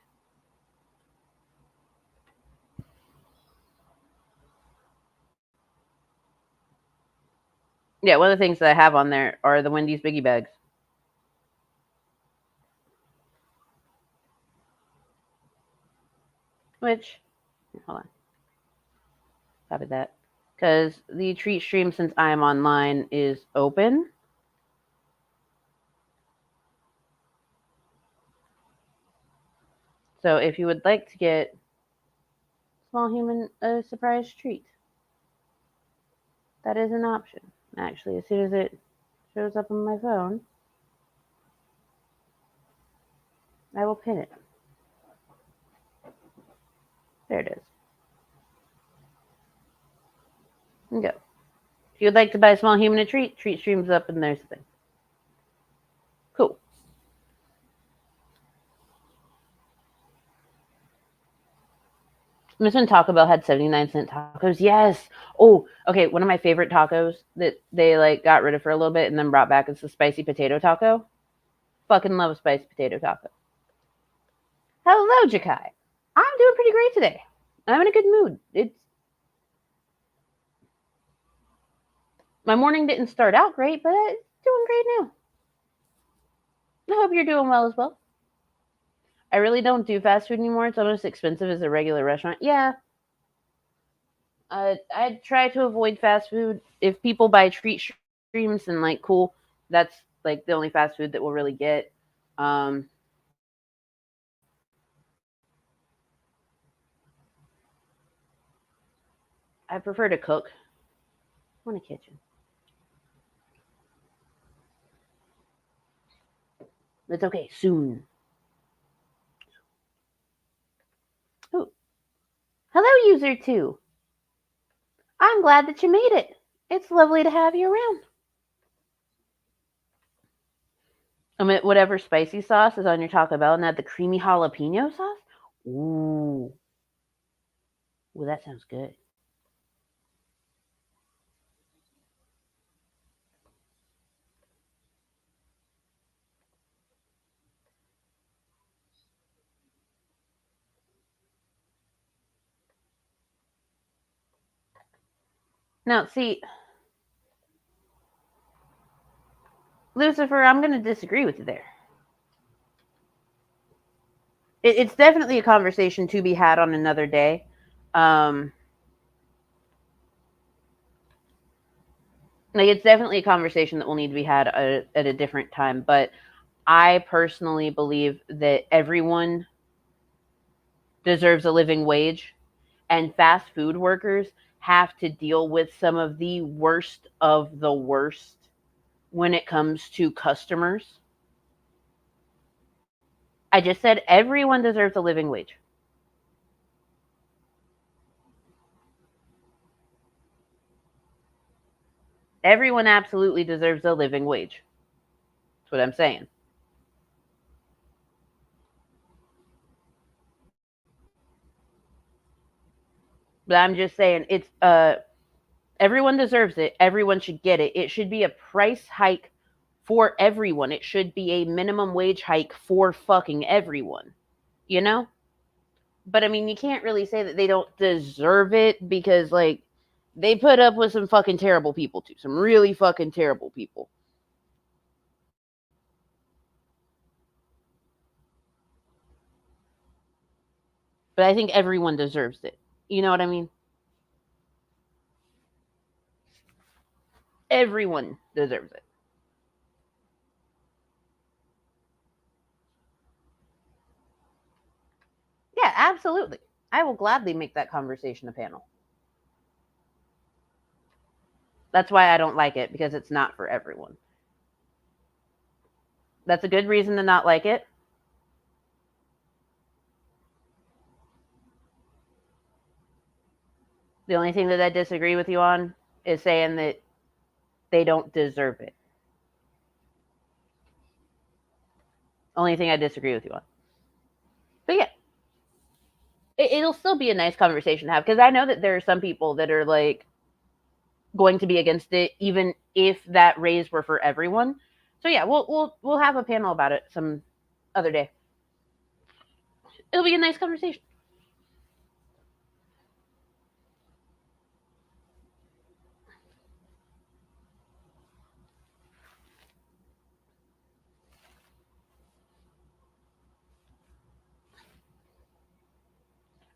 [SPEAKER 1] Yeah, one of the things that I have on there are the Wendy's biggie bags. Which, hold on, copy that. Because the treat stream, since I'm online, is open. So if you would like to get small human a surprise treat, that is an option. Actually, as soon as it shows up on my phone, I will pin it. There it is. And go. If you would like to buy a small human a treat, treat streams up, and there's the thing. Cool. This when Taco Bell had 79-cent tacos. Yes. Oh, okay. One of my favorite tacos that they like got rid of for a little bit and then brought back is the spicy potato taco. Fucking love a spicy potato taco. Hello, Jakai. I'm doing pretty great today. I'm in a good mood. It's my morning didn't start out great, but it's doing great now. I hope you're doing well as well. I really don't do fast food anymore. It's almost expensive as a regular restaurant. Yeah. I try to avoid fast food. If people buy treat streams, and like, cool. That's like the only fast food that we'll really get. Um, I prefer to cook. I want a kitchen. It's okay. Soon. Oh, hello, user two. I'm glad that you made it. It's lovely to have you around. Whatever spicy sauce is on your Taco Bell, and add the creamy jalapeno sauce. Ooh, ooh, that sounds good. Now, see, Lucifer, I'm going to disagree with you there. It's definitely a conversation to be had on another day. Like, it's definitely a conversation that will need to be had at a different time. But I personally believe that everyone deserves a living wage, and fast food workers have to deal with some of the worst when it comes to customers. I just said everyone deserves a living wage. Everyone absolutely deserves a living wage. That's what I'm saying. But I'm just saying it's everyone deserves it. Everyone should get it. It should be a price hike for everyone. It should be a minimum wage hike for fucking everyone. You know? But I mean, you can't really say that they don't deserve it because like they put up with some fucking terrible people too. Some really fucking terrible people. But I think everyone deserves it. You know what I mean? Everyone deserves it. Yeah, absolutely. I will gladly make that conversation a panel. That's why I don't like it, because it's not for everyone. That's a good reason to not like it. The only thing that I disagree with you on is saying that they don't deserve it. Only thing I disagree with you on. But yeah, it'll still be a nice conversation to have, because I know that there are some people that are like going to be against it, even if that raise were for everyone. So yeah, we'll have a panel about it some other day. It'll be a nice conversation.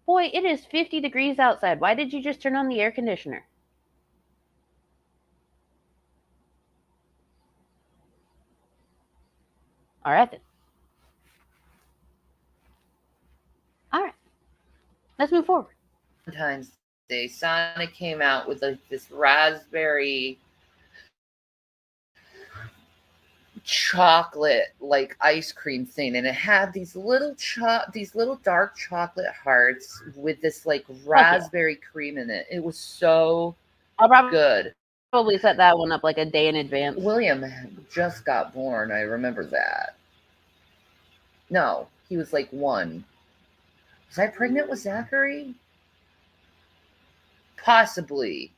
[SPEAKER 1] Boy, it is 50 degrees outside. Why did you just turn on the air conditioner? All right then. All right, let's move forward.
[SPEAKER 2] Valentine's Day, Sonic came out with this raspberry chocolate like ice cream thing, and it had these little dark chocolate hearts with this like raspberry cream in it. It was so good.
[SPEAKER 1] Probably set that one up like a day in advance.
[SPEAKER 2] William just got born. I remember that. No, he was like 1. Was I pregnant with Zachary? Possibly.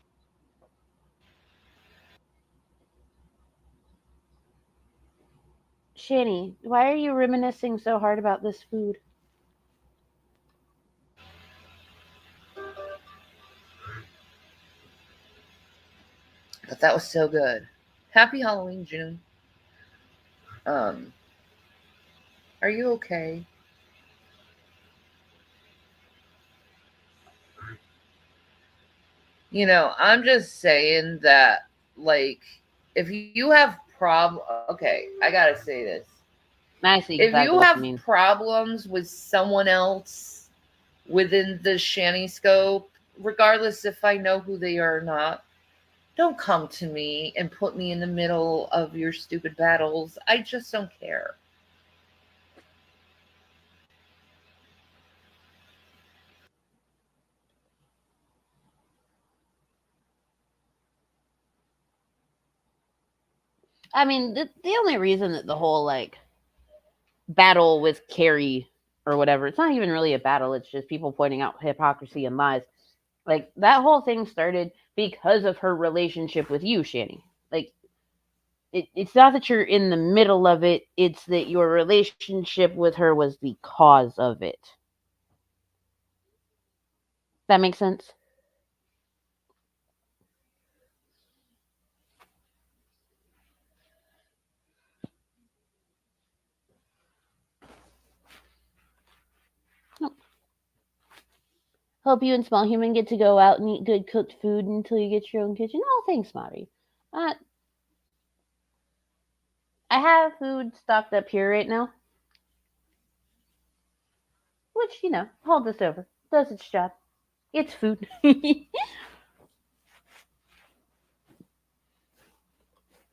[SPEAKER 1] Shanny, why are you reminiscing so hard about this food?
[SPEAKER 2] But that was so good. Happy Halloween, June. Are you okay? You know, I'm just saying that, like, if you have okay, I gotta say this.
[SPEAKER 1] I see
[SPEAKER 2] If
[SPEAKER 1] exactly
[SPEAKER 2] you
[SPEAKER 1] what
[SPEAKER 2] have
[SPEAKER 1] you mean.
[SPEAKER 2] problems with someone else within the Shanny scope, regardless if I know who they are or not, don't come to me and put me in the middle of your stupid battles. I just don't care.
[SPEAKER 1] I mean, the only reason that the whole like battle with Carrie or whatever, it's not even really a battle. It's just people pointing out hypocrisy and lies. Like that whole thing started because of her relationship with you, Shanny. Like it's not that you're in the middle of it, it's that your relationship with her was the cause of it. That makes sense? Hope you and Small Human get to go out and eat good cooked food until you get your own kitchen. Oh, thanks, Mari. Uh, I have food stocked up here right now, which, holds us over, does its job. It's food. And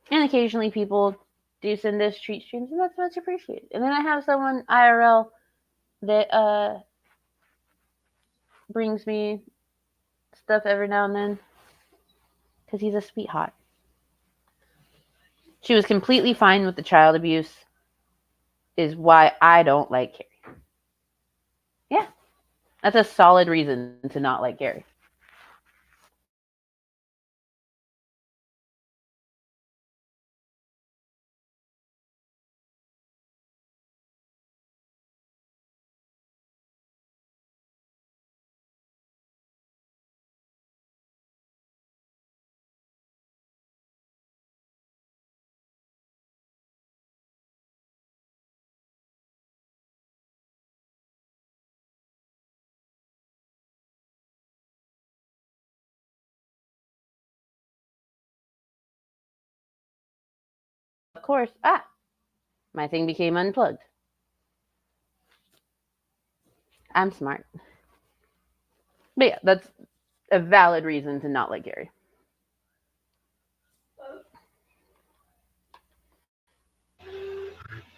[SPEAKER 1] occasionally people do send us treat streams, and that's much appreciated. And then I have someone IRL that brings me stuff every now and then because he's a sweetheart. She was completely fine with the child abuse, is why I don't like Carrie. Yeah, that's a solid reason to not like Carrie. Of course, my thing became unplugged. I'm smart. But yeah, that's a valid reason to not like Gary.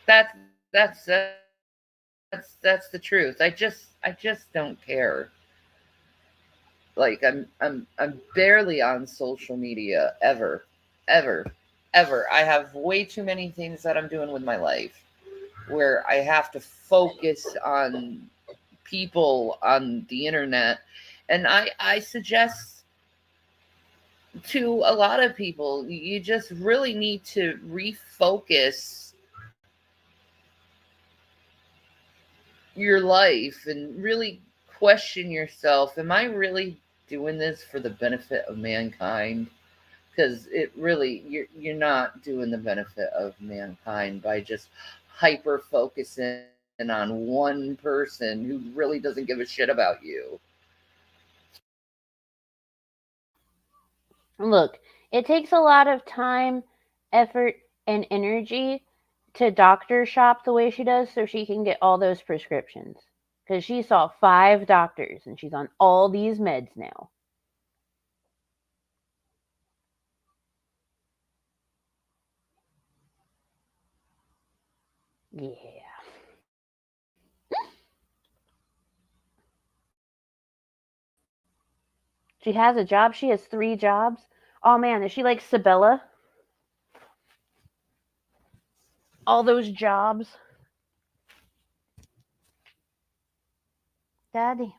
[SPEAKER 2] That's the truth. I just don't care. Like I'm barely on social media ever. I have way too many things that I'm doing with my life where I have to focus on people on the internet. And I suggest to a lot of people, you just really need to refocus your life and really question yourself. Am I really doing this for the benefit of mankind? Because it really, you're not doing the benefit of mankind by just hyper focusing on one person who really doesn't give a shit about you.
[SPEAKER 1] Look, it takes a lot of time, effort, and energy to doctor shop the way she does so she can get all those prescriptions. Because she saw 5 doctors and she's on all these meds now. Yeah. She has a job. She has 3 jobs. Oh man, is she like Sabella? All those jobs. Daddy.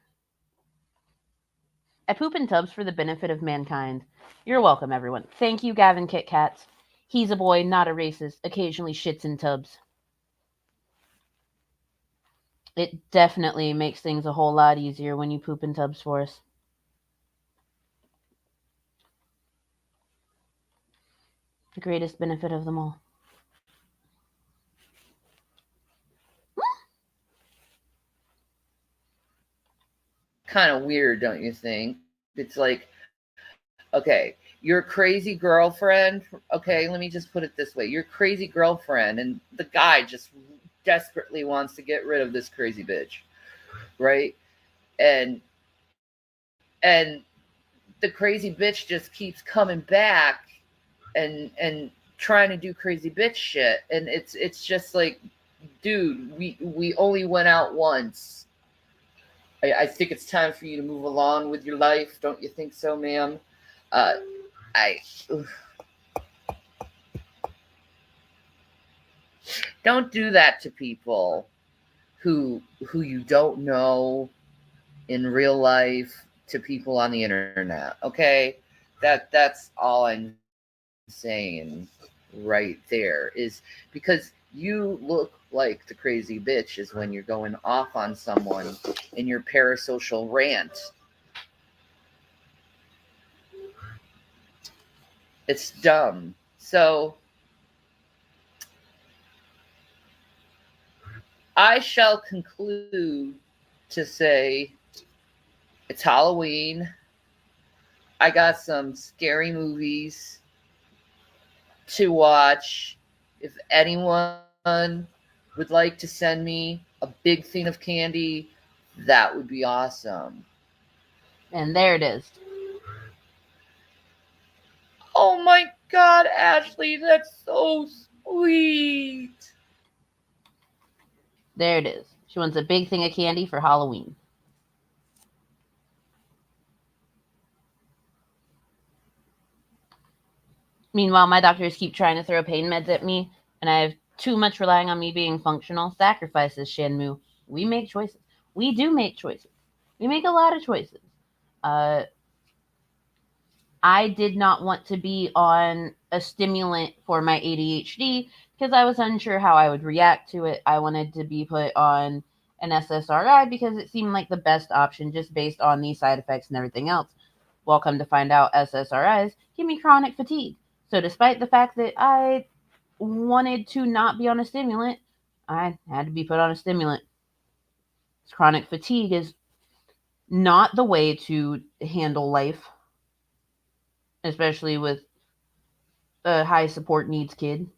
[SPEAKER 1] I poop in tubs for the benefit of mankind. You're welcome, everyone. Thank you, Gavin Kit Kats. He's a boy, not a racist. Occasionally shits in tubs. It definitely makes things a whole lot easier when you poop in tubs for us. The greatest benefit of them all.
[SPEAKER 2] Kind of weird, don't you think? It's like, okay, your crazy girlfriend, okay, let me just put it this way. Your crazy girlfriend, and the guy just desperately wants to get rid of this crazy bitch, right? And and the crazy bitch just keeps coming back and trying to do crazy bitch shit. And it's just like, dude, we only went out once. I think it's time for you to move along with your life. Don't you think so, ma'am? Uh, I don't do that to people who you don't know in real life, to people on the internet. Okay, that's all I'm saying right there, is because you look like the crazy bitch is when you're going off on someone in your parasocial rant. It's dumb. So I shall conclude to say it's Halloween. I got some scary movies to watch. If anyone would like to send me a big thing of candy, that would be awesome.
[SPEAKER 1] And there it is.
[SPEAKER 2] Oh my God, Ashley, that's so Sweet.
[SPEAKER 1] There it is. She wants a big thing of candy for Halloween. Meanwhile, my doctors keep trying to throw pain meds at me, and I have too much relying on me being functional. Sacrifices, Shanmu. We make choices. We do make choices. We make a lot of choices. I did not want to be on a stimulant for my ADHD because I was unsure how I would react to it. I wanted to be put on an SSRI because it seemed like the best option just based on the side effects and everything else. Well, come to find out, SSRIs give me chronic fatigue. So despite the fact that I wanted to not be on a stimulant, I had to be put on a stimulant. Chronic fatigue is not the way to handle life, especially with a high support needs kid.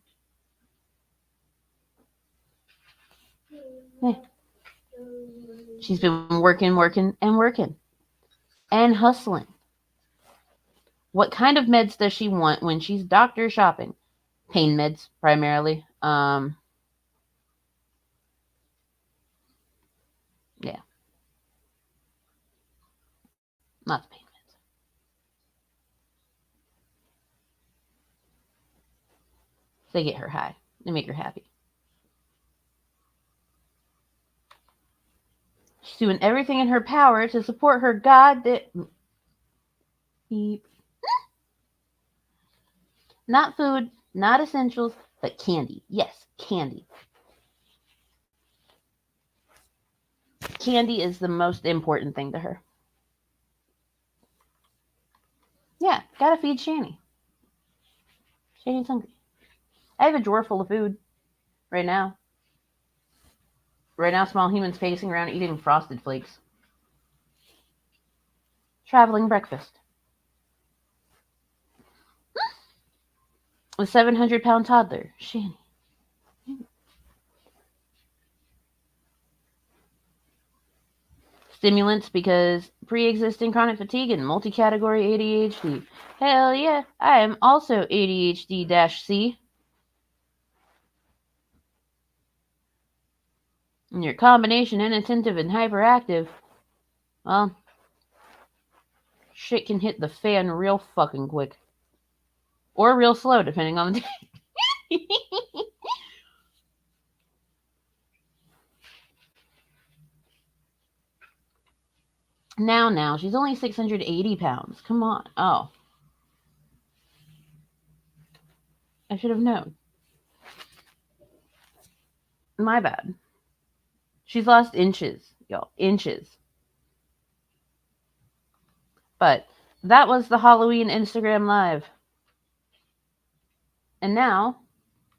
[SPEAKER 1] Yeah. She's been working and hustling. What kind of meds does she want when she's doctor shopping? Pain meds, primarily. Yeah. Lots of pain meds. They get her high. They make her happy. She's doing everything in her power to support her beep. Not food, not essentials, but candy. Yes, candy. Candy is the most important thing to her. Yeah, gotta feed Shanny. Shanny's hungry. I have a drawer full of food right now. Right now, small humans pacing around eating Frosted Flakes. Traveling breakfast. A 700-pound toddler, Shanny. Stimulants because pre-existing chronic fatigue and multi-category ADHD. Hell yeah, I am also ADHD-C. And your combination inattentive and hyperactive, well, shit can hit the fan real fucking quick. Or real slow, depending on the day. Now, she's only 680 pounds. Come on. Oh. I should have known. My bad. She's lost inches, y'all. Inches. But that was the Halloween Instagram Live. And now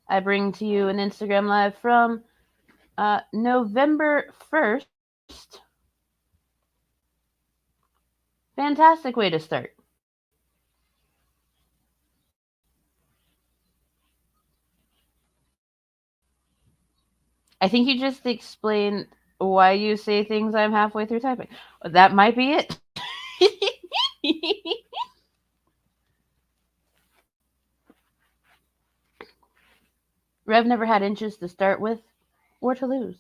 [SPEAKER 1] I bring to you an Instagram Live from November 1st. Fantastic way to start. I think you just explained why you say things I'm halfway through typing. That might be it. Rev never had inches to start with or to lose.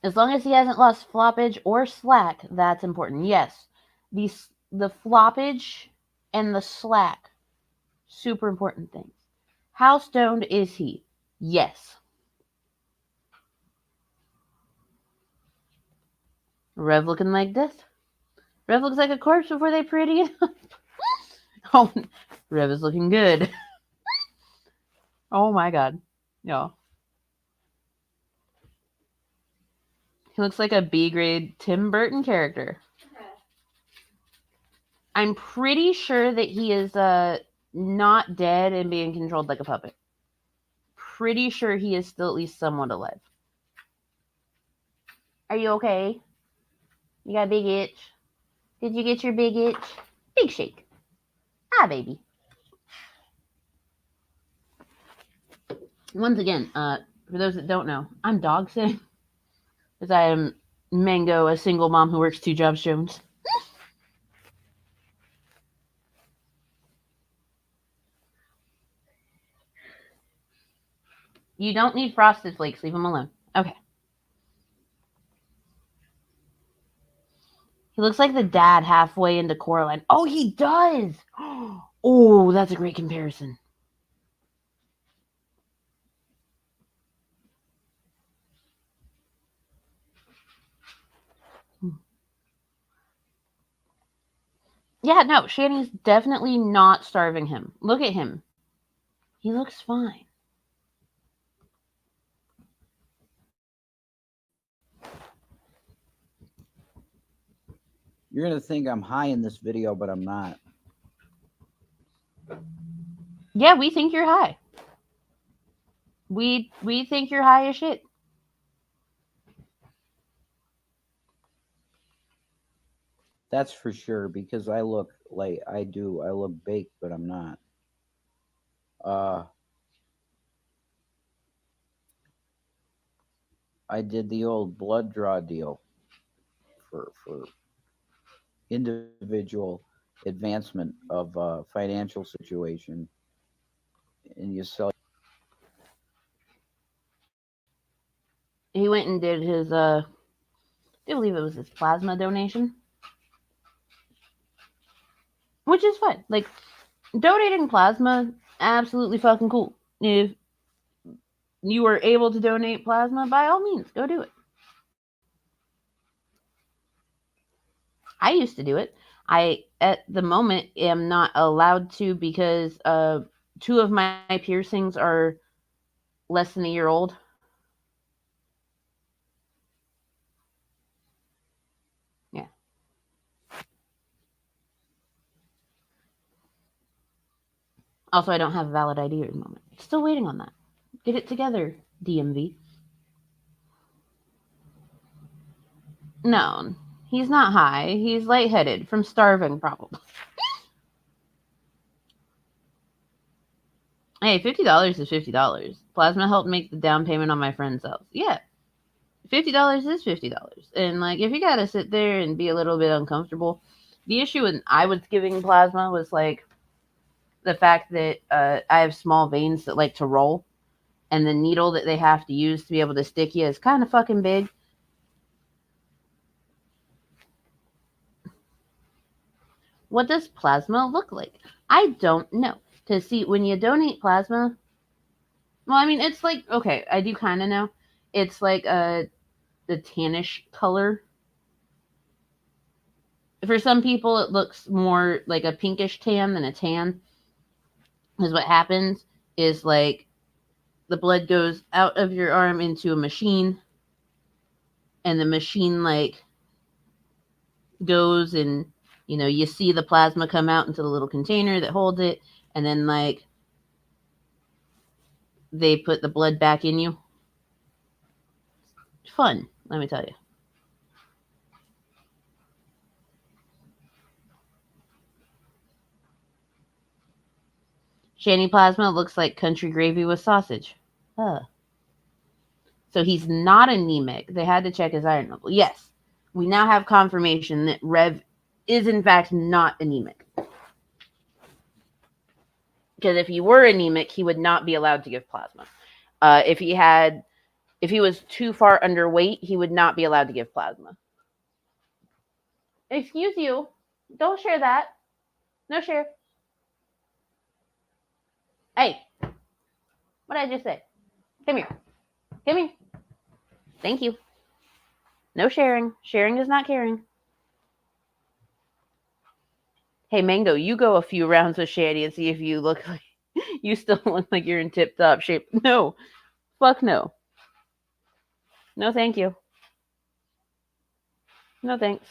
[SPEAKER 1] As long as he hasn't lost floppage or slack, that's important. Yes, the floppage and the slack, super important things. How stoned is he? Yes. Rev looking like this. Rev looks like a corpse before they pretty it up. Oh, Rev is looking good. Oh my god. Yeah. He looks like a B-grade Tim Burton character. I'm pretty sure that he is not dead and being controlled like a puppet. Pretty sure he is still at least somewhat alive. Are you okay? You got a big itch? Did you get your big itch? Big shake. Ah, baby. Once again, for those that don't know, I'm dog sitting. Because I am Mango, a single mom who works 2 jobs, Jones. You don't need Frosted Flakes. Leave him alone. Okay. He looks like the dad halfway into Coraline. Oh, he does. Oh, that's a great comparison. Yeah, no, Shanny's definitely not starving him. Look at him. He looks fine.
[SPEAKER 3] You're going to think I'm high in this video, but I'm not.
[SPEAKER 1] Yeah, we think you're high. We think you're high as shit.
[SPEAKER 3] That's for sure, because I look like I do. I look baked, but I'm not. Uh, I did the old blood draw deal for individual advancement of financial situation, and you sell.
[SPEAKER 1] He went and did his I believe it was his plasma donation, which is fun. Like donating plasma, absolutely fucking cool. If you were able to donate plasma, by all means, go do it. I used to do it. I, at the moment, am not allowed to because two of my piercings are less than a year old. Yeah. Also, I don't have a valid ID at the moment. Still waiting on that. Get it together, DMV. No, he's not high. He's lightheaded from starving, probably. Hey, $50 is $50. Plasma helped make the down payment on my friend's house. Yeah, $50 is $50. And like, if you gotta sit there and be a little bit uncomfortable, the issue when I was giving plasma was like the fact that I have small veins that like to roll, and the needle that they have to use to be able to stick you is kind of fucking big. What does plasma look like? I don't know. To see when you donate plasma, well, I mean, it's like okay, I do kind of know. It's like the tannish color. For some people, it looks more like a pinkish tan than a tan. Because what happens is like the blood goes out of your arm into a machine, and the machine like goes and you see the plasma come out into the little container that holds it, and then like they put the blood back in you. Fun, let me tell you. Shanny plasma looks like country gravy with sausage. Huh. So he's not anemic. They had to check his iron level. Yes, we now have confirmation that Rev is in fact not anemic. Because if he were anemic, he would not be allowed to give plasma. If he was too far underweight, he would not be allowed to give plasma. Excuse you, don't share that. No share. Hey, what did I just say? Come here. Come here. Thank you. No sharing. Sharing is not caring. Hey, Mango, you go a few rounds with Shanny and see if you look like you still look like you're in tip top shape. No. Fuck no. No, thank you. No, thanks.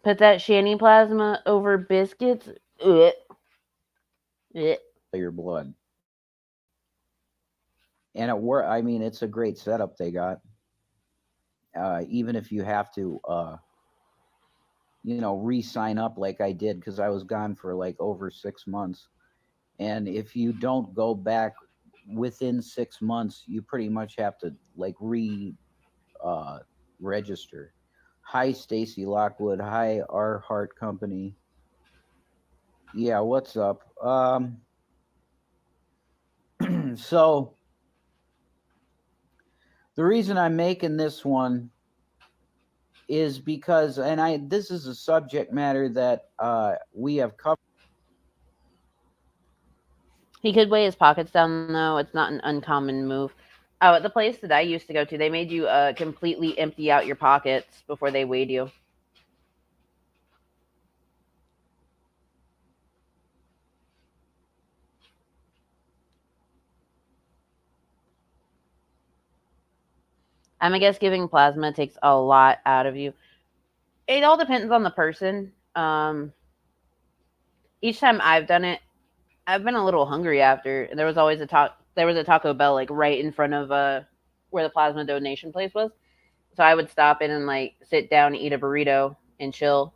[SPEAKER 1] Put that Shanny plasma over biscuits. Ugh. Ugh.
[SPEAKER 3] Your blood. And it work. I mean, it's a great setup they got. Even if you have to, re-sign up like I did because I was gone for like over 6 months. And if you don't go back within 6 months, you pretty much have to like register. Hi, Stacy Lockwood. Hi, our Heart Company. Yeah, what's up? So the reason I'm making this one is because, and this is a subject matter that we have covered.
[SPEAKER 1] He could weigh his pockets down, though. It's not an uncommon move. Oh, at the place that I used to go to, they made you completely empty out your pockets before they weighed you. I guess giving plasma takes a lot out of you. It all depends on the person. Each time I've done it, I've been a little hungry after. There was always there was a Taco Bell like right in front of where the plasma donation place was. So I would stop in and like sit down, eat a burrito, and chill.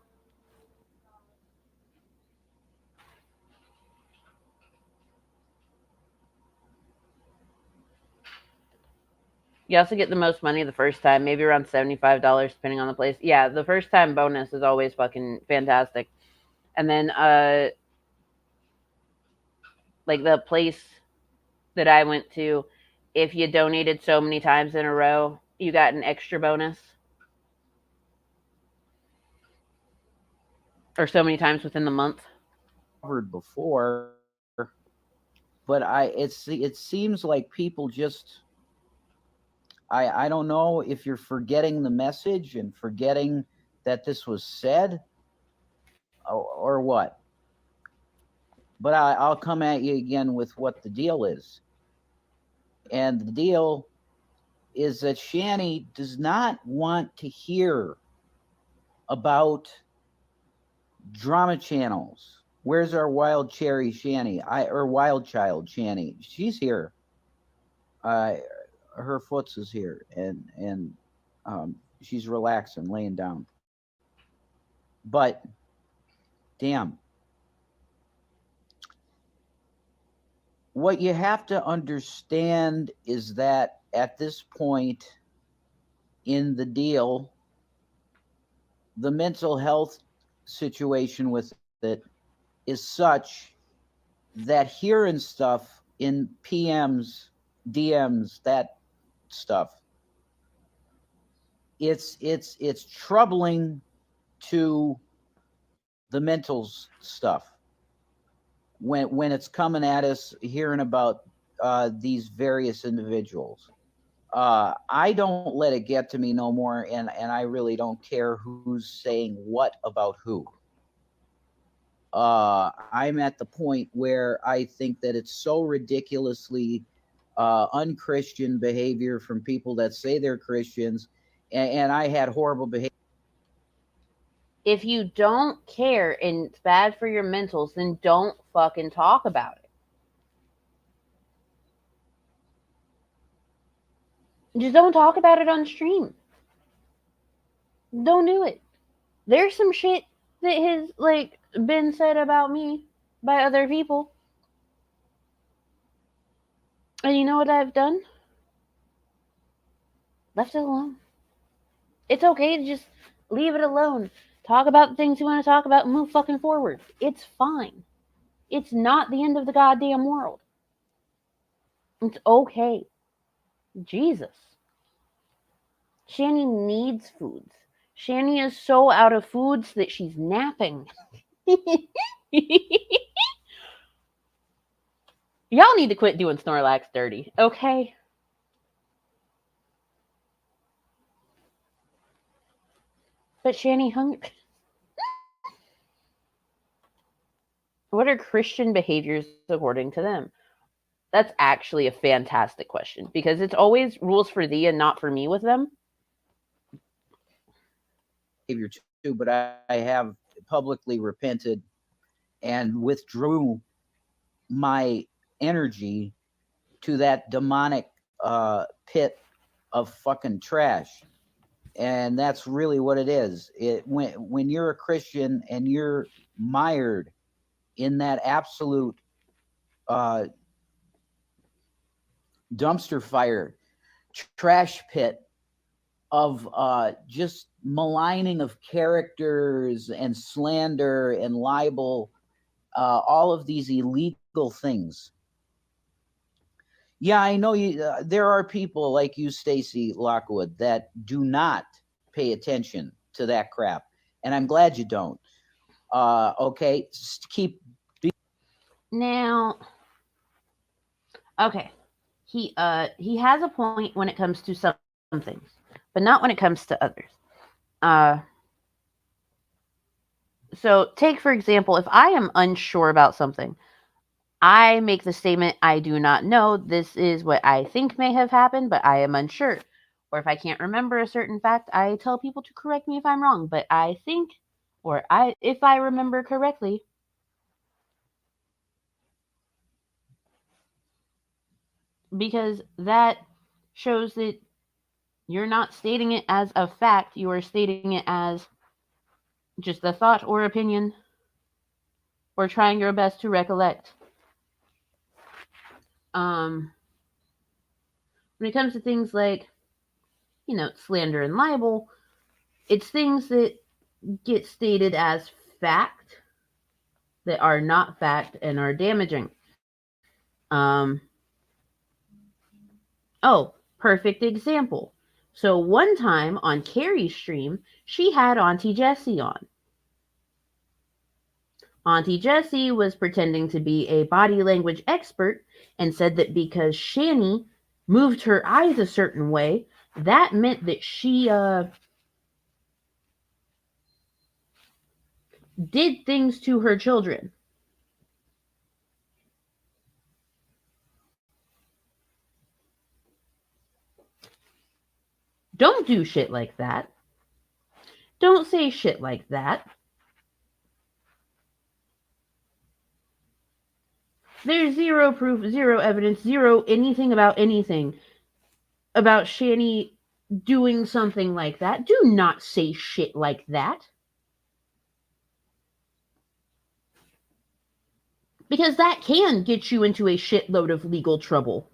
[SPEAKER 1] You also get the most money the first time, maybe around $75 depending on the place. Yeah, the first time bonus is always fucking fantastic. And then like the place that I went to, if you donated so many times in a row, you got an extra bonus. Or so many times within the month.
[SPEAKER 3] Covered before, but it seems like people just I don't know if you're forgetting the message and forgetting that this was said or what. But I'll come at you again with what the deal is. And the deal is that Shanny does not want to hear about drama channels. Where's our wild cherry Shanny? Or wild child Shanny? She's here. Her foots is here, and she's relaxing, laying down. But damn, what you have to understand is that at this point in the deal, the mental health situation with it is such that hearing stuff in PMs, DMs, that stuff, it's troubling to the mental stuff when it's coming at us, hearing about these various individuals. I don't let it get to me no more, and I really don't care who's saying what about who. I'm at the point where I think that it's so ridiculously unchristian behavior from people that say they're Christians, and I had horrible behavior.
[SPEAKER 1] If you don't care and it's bad for your mentals, then don't fucking talk about it. Just don't talk about it on stream. Don't do it. There's some shit that has like been said about me by other people. And you know what I've done? Left it alone. It's okay to just leave it alone. Talk about the things you want to talk about and move fucking forward. It's fine. It's not the end of the goddamn world. It's okay. Jesus. Shanny needs foods. Shanny is so out of foods that she's napping. Y'all need to quit doing Snorlax dirty, okay? But Shanny hungry. What are Christian behaviors according to them? That's actually a fantastic question because it's always rules for thee and not for me with them.
[SPEAKER 3] Behavior too, but I have publicly repented and withdrew my energy to that demonic pit of fucking trash. And that's really what it is. When you're a Christian and you're mired in that absolute dumpster fire, trash pit of just maligning of characters and slander and libel, all of these illegal things. Yeah, I know you. There are people like you, Stacy Lockwood, that do not pay attention to that crap, and I'm glad you don't. Okay, keep.
[SPEAKER 1] Now, okay, he has a point when it comes to some things, but not when it comes to others. Uh, so take for example, if I am unsure about something, I make the statement, I do not know. This is what I think may have happened, but I am unsure. Or if I can't remember a certain fact, I tell people to correct me if I'm wrong, but I think, or if I remember correctly, because that shows that you're not stating it as a fact, you are stating it as just a thought or opinion, or trying your best to recollect. Um, when it comes to things like, slander and libel, it's things that get stated as fact that are not fact and are damaging. Um, oh, perfect example. So one time on Carrie's stream, she had Auntie Jessie on. Auntie Jessie was pretending to be a body language expert and said that because Shanny moved her eyes a certain way, that meant that she did things to her children. Don't do shit like that. Don't say shit like that. There's zero proof, zero evidence, zero anything about Shanny doing something like that. Do not say shit like that. Because that can get you into a shitload of legal trouble.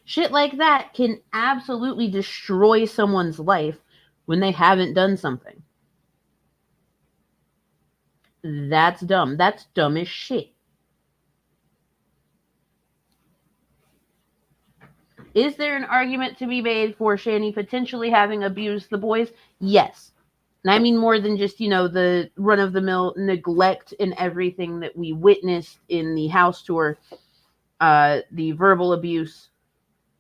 [SPEAKER 1] Shit like that can absolutely destroy someone's life when they haven't done something. That's dumb. That's dumb as shit. Is there an argument to be made for Shanny potentially having abused the boys? Yes. And I mean more than just, the run of the mill neglect and everything that we witnessed in the house tour, the verbal abuse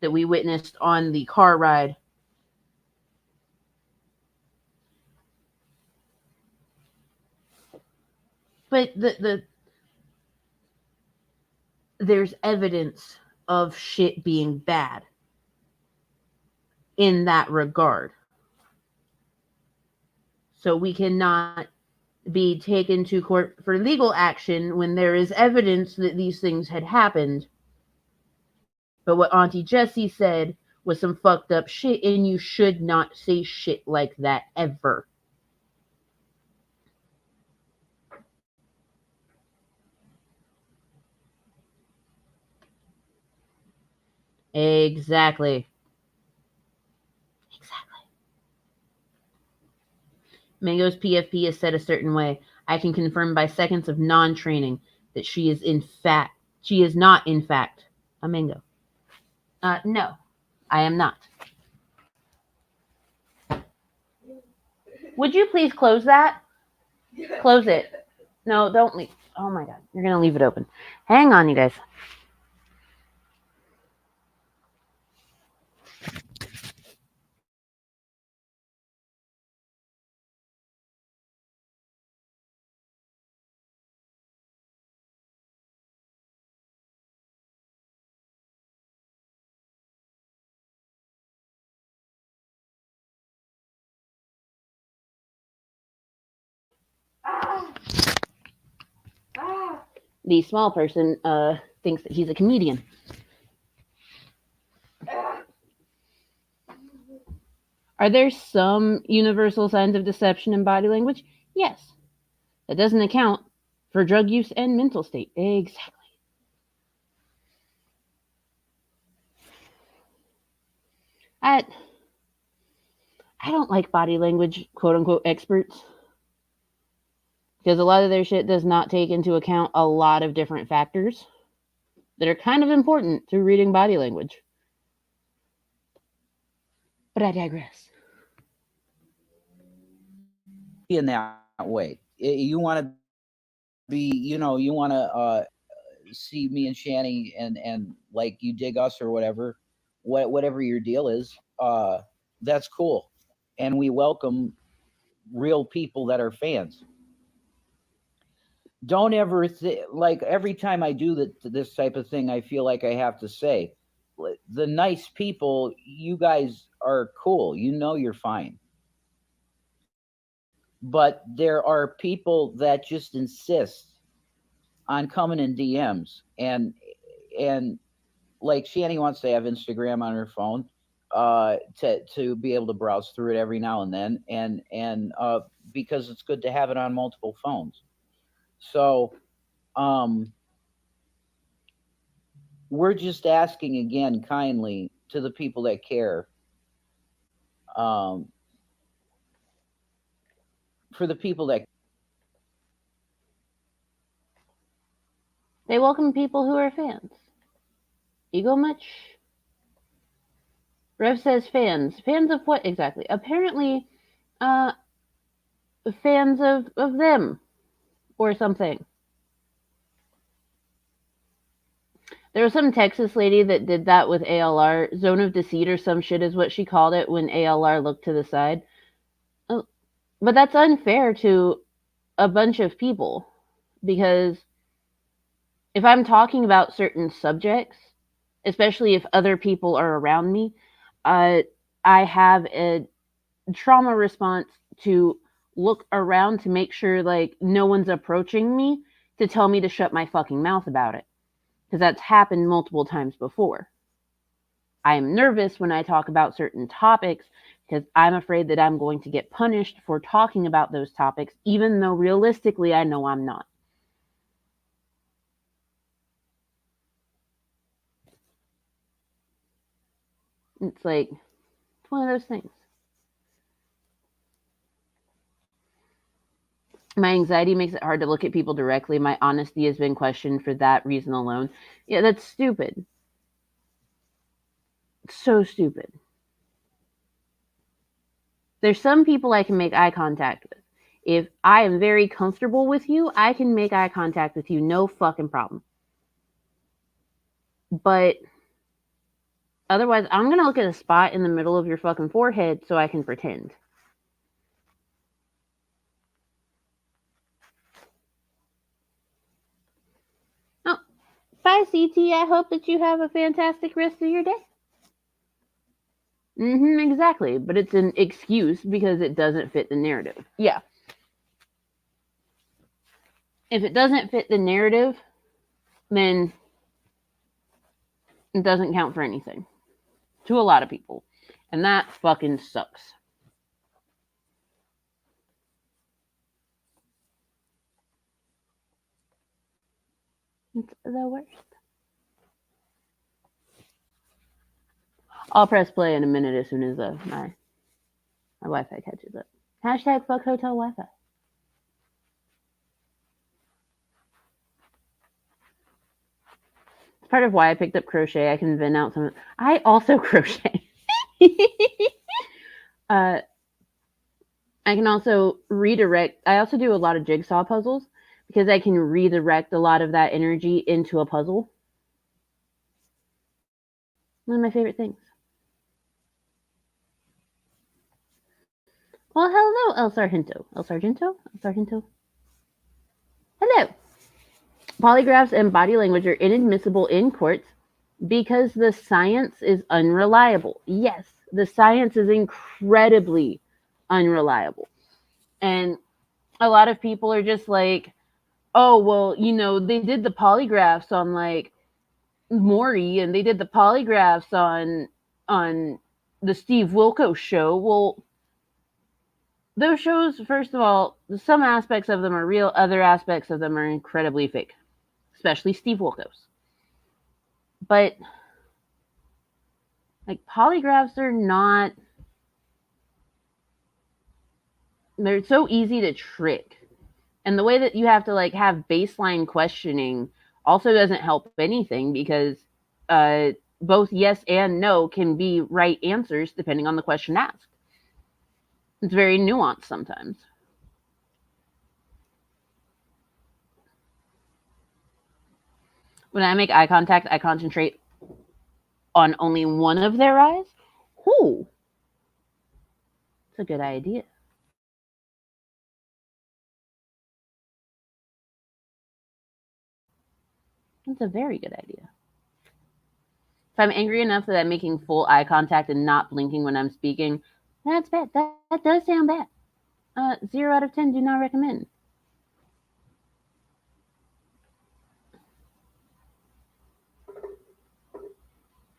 [SPEAKER 1] that we witnessed on the car ride. But there's evidence of shit being bad in that regard. So we cannot be taken to court for legal action when there is evidence that these things had happened. But what Auntie Jessie said was some fucked up shit, and you should not say shit like that ever. Exactly. Exactly. Mango's PFP is set a certain way. I can confirm by seconds of non-training that she is not in fact a mango. No, I am not. Would you please close that? Close it. No, don't leave. Oh my god, you're gonna leave it open. Hang on, you guys. The small person thinks that he's a comedian. Are there some universal signs of deception in body language? Yes. That doesn't account for drug use and mental state. Exactly. I I don't like body language quote unquote experts because a lot of their shit does not take into account a lot of different factors. that are kind of important to reading body language. But I digress.
[SPEAKER 3] In that way. You want to be, you want to see me and Shanny and like you dig us or whatever, whatever your deal is. That's cool, and we welcome real people that are fans. Don't ever like every time I do this type of thing, I feel like I have to say, the nice people, you guys are cool. You're fine. But there are people that just insist on coming in DMs and like Shanny wants to have Instagram on her phone to be able to browse through it every now and then and because it's good to have it on multiple phones. So um we're just asking again kindly to the people that care, um for the people that
[SPEAKER 1] They welcome people who are fans. Ego much? Rev says fans. Fans of what exactly? Apparently, uh, fans of them or something. There was some Texas lady that did that with ALR. Zone of deceit or some shit is what she called it when ALR looked to the side. Oh, but that's unfair to a bunch of people because if I'm talking about certain subjects, especially if other people are around me, uh, I have a trauma response to look around to make sure like no one's approaching me to tell me to shut my fucking mouth about it because that's happened multiple times before. I am nervous when I talk about certain topics because I'm afraid that I'm going to get punished for talking about those topics, even though realistically I know I'm not. It's like, it's one of those things. My anxiety makes it hard to look at people directly. My honesty has been questioned for that reason alone. Yeah, that's stupid. It's so stupid. There's some people I can make eye contact with. If I am very comfortable with you, I can make eye contact with you, no fucking problem. But otherwise, I'm gonna look at a spot in the middle of your fucking forehead so I can pretend. Oh, bye, CT. I hope that you have a fantastic rest of your day. Exactly. But it's an excuse because it doesn't fit the narrative. Yeah. If it doesn't fit the narrative, then it doesn't count for anything to a lot of people. And that fucking sucks. It's the worst. I'll press play in a minute as soon as my Wi-Fi catches up. Hashtag fuck hotel Wi-Fi. It's part of why I picked up crochet. I can vent out some. I also crochet. uh, I can also redirect. I also do a lot of jigsaw puzzles because I can redirect a lot of that energy into a puzzle. One of my favorite things. Well, hello, El Sargento. El Sargento? El Sargento? Hello. Polygraphs and body language are inadmissible in courts because the science is unreliable. Yes, the science is incredibly unreliable. And a lot of people are just like, oh, well, they did the polygraphs on like Maury and they did the polygraphs on the Steve Wilkos show. Well, those shows, first of all, some aspects of them are real, other aspects of them are incredibly fake, especially Steve Wilkos. But like polygraphs are not, they're so easy to trick. And the way that you have to like have baseline questioning also doesn't help anything because uh, both yes and no can be right answers depending on the question asked. It's very nuanced sometimes. When I make eye contact, I concentrate on only one of their eyes. Ooh, it's a good idea. That's a very good idea. If I'm angry enough that I'm making full eye contact and not blinking when I'm speaking, that's bad. That does sound bad. 0 out of 10, do not recommend.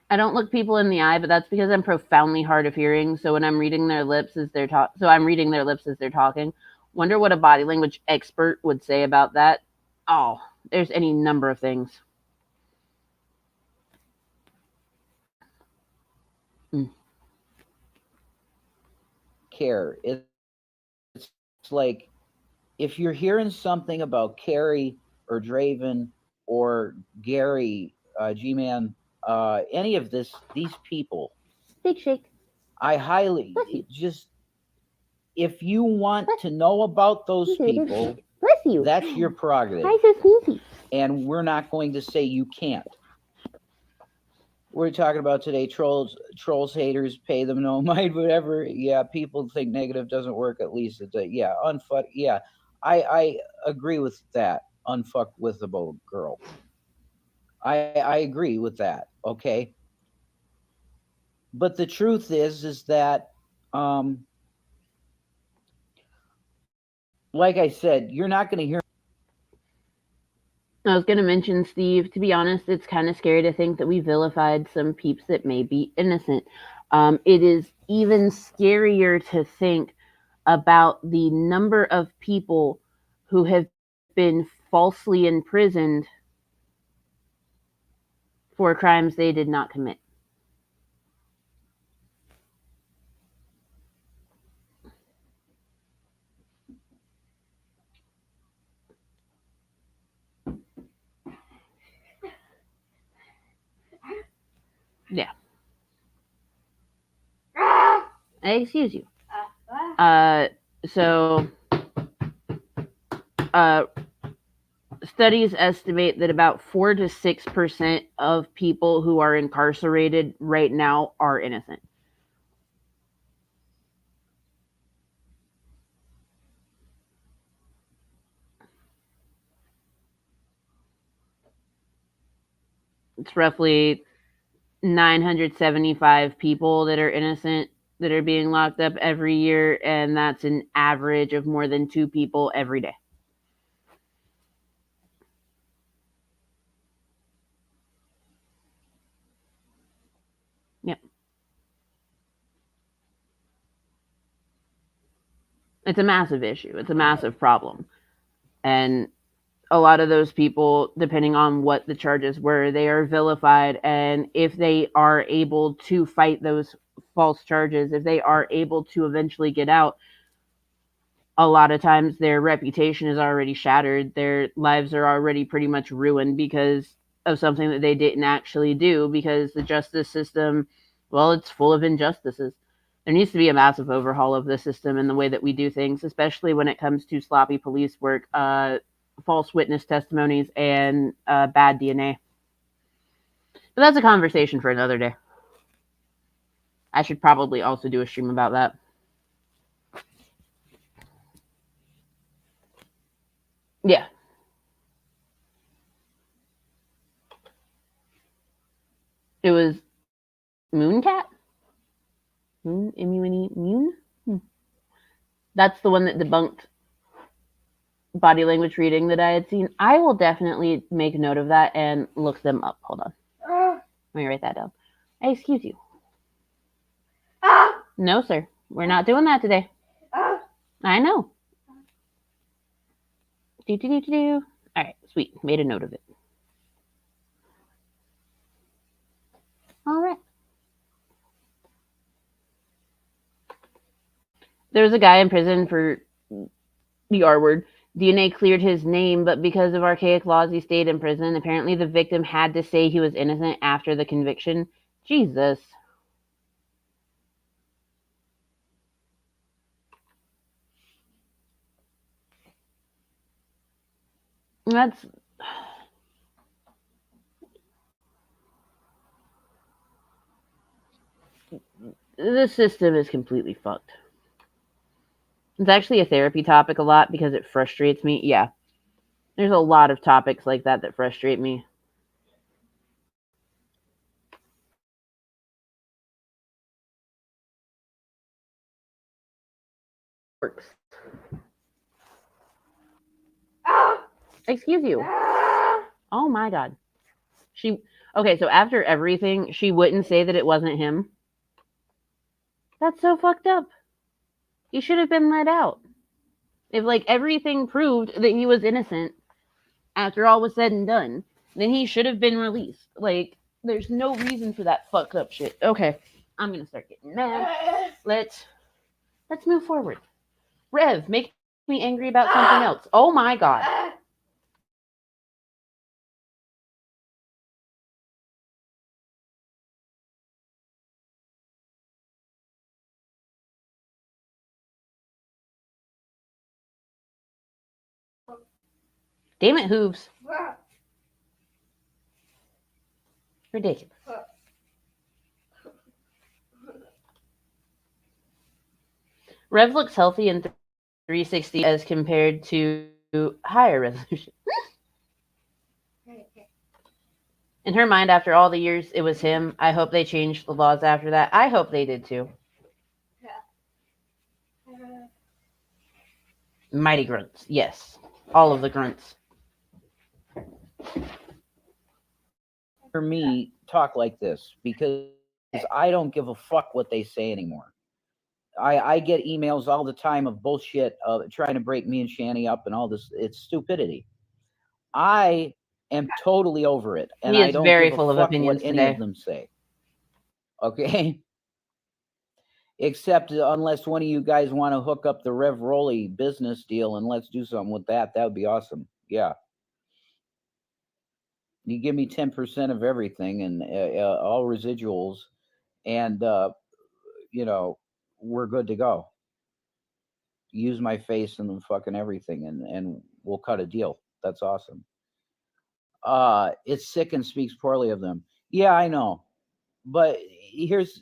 [SPEAKER 1] I don't look people in the eye, but that's because I'm profoundly hard of hearing. So when I'm reading their lips as they're I'm reading their lips as they're talking. Wonder what a body language expert would say about that. Oh, there's any number of things. Mm.
[SPEAKER 3] Care. It's like if you're hearing something about Carrie or Draven or Gary, G-Man, any of these people,
[SPEAKER 1] Big shake.
[SPEAKER 3] I highly just if you want to know about those people,
[SPEAKER 1] Bless you.
[SPEAKER 3] that's your prerogative.
[SPEAKER 1] Hi, so sneezy.
[SPEAKER 3] And we're not going to say you can't. We're talking about today trolls, haters, pay them no mind, whatever. Yeah, people think negative doesn't work. At least it's yeah, unfuck. Yeah, I agree with that. Unfuck with the girl. I agree with that. Okay, but the truth is that um, like I said, you're not going to hear.
[SPEAKER 1] I was going to mention, Steve, to be honest, it's kind of scary to think that we vilified some peeps that may be innocent. It is even scarier to think about the number of people who have been falsely imprisoned for crimes they did not commit. Yeah. Excuse you. So, uh, studies estimate that about 4 to 6% of people who are incarcerated right now are innocent. It's roughly 975 people that are innocent that are being locked up every year, and that's an average of more than 2 people every day. Yep. It's a massive issue. It's a massive problem. And a lot of those people, depending on what the charges were, they are vilified. And if they are able to fight those false charges, if they are able to eventually get out, a lot of times their reputation is already shattered. Their lives are already pretty much ruined because of something that they didn't actually do, because the justice system, well, it's full of injustices. There needs to be a massive overhaul of the system and the way that we do things, especially when it comes to sloppy police work, false witness testimonies, and bad DNA. But that's a conversation for another day. I should probably also do a stream about that. Yeah. It was Mooncat? Moon? Immunity? Moon? Hmm. That's the one that debunked body language reading that I had seen. I will definitely make note of that and look them up. Hold on. Let me write that down. Excuse you. No, sir. We're not doing that today. I know. Do. All right, sweet. Made a note of it. All right. There was a guy in prison for the R word, DNA cleared his name, but because of archaic laws, he stayed in prison. Apparently, the victim had to say he was innocent after the conviction. Jesus. That's... The system is completely fucked. It's actually a therapy topic a lot because it frustrates me. Yeah. There's a lot of topics like that frustrate me. Works. Excuse you. Oh my god. She Okay, so after everything, she wouldn't say that it wasn't him. That's so fucked up. He should have been let out. If like everything proved that he was innocent after all was said and done, then he should have been released. Like there's no reason for that fucked up shit. Okay, I'm gonna start getting mad. Let's move forward. Rev, make me angry about something else. Oh my god. Damn it, hooves. Ridiculous. Rev looks healthy in 360 as compared to higher resolution. In her mind, after all the years it was him, I hope they changed the laws after that. I hope they did too. Mighty grunts. Yes. All of the grunts.
[SPEAKER 3] For me, talk like this because I don't give a fuck what they say anymore. I get emails all the time of bullshit trying to break me and Shanny up and all this. It's stupidity. I am totally over it, and
[SPEAKER 1] He
[SPEAKER 3] I
[SPEAKER 1] is
[SPEAKER 3] don't
[SPEAKER 1] very
[SPEAKER 3] give a
[SPEAKER 1] full of
[SPEAKER 3] fuck what
[SPEAKER 1] opinions
[SPEAKER 3] any of
[SPEAKER 1] today.
[SPEAKER 3] them say. Okay? Except unless one of you guys want to hook up the Rev Rolly business deal and let's do something with that. That would be awesome. Yeah. You give me 10% of everything and all residuals, and, we're good to go. Use my face and fucking everything, and we'll cut a deal. That's awesome. It's sick and speaks poorly of them. Yeah, I know. But here's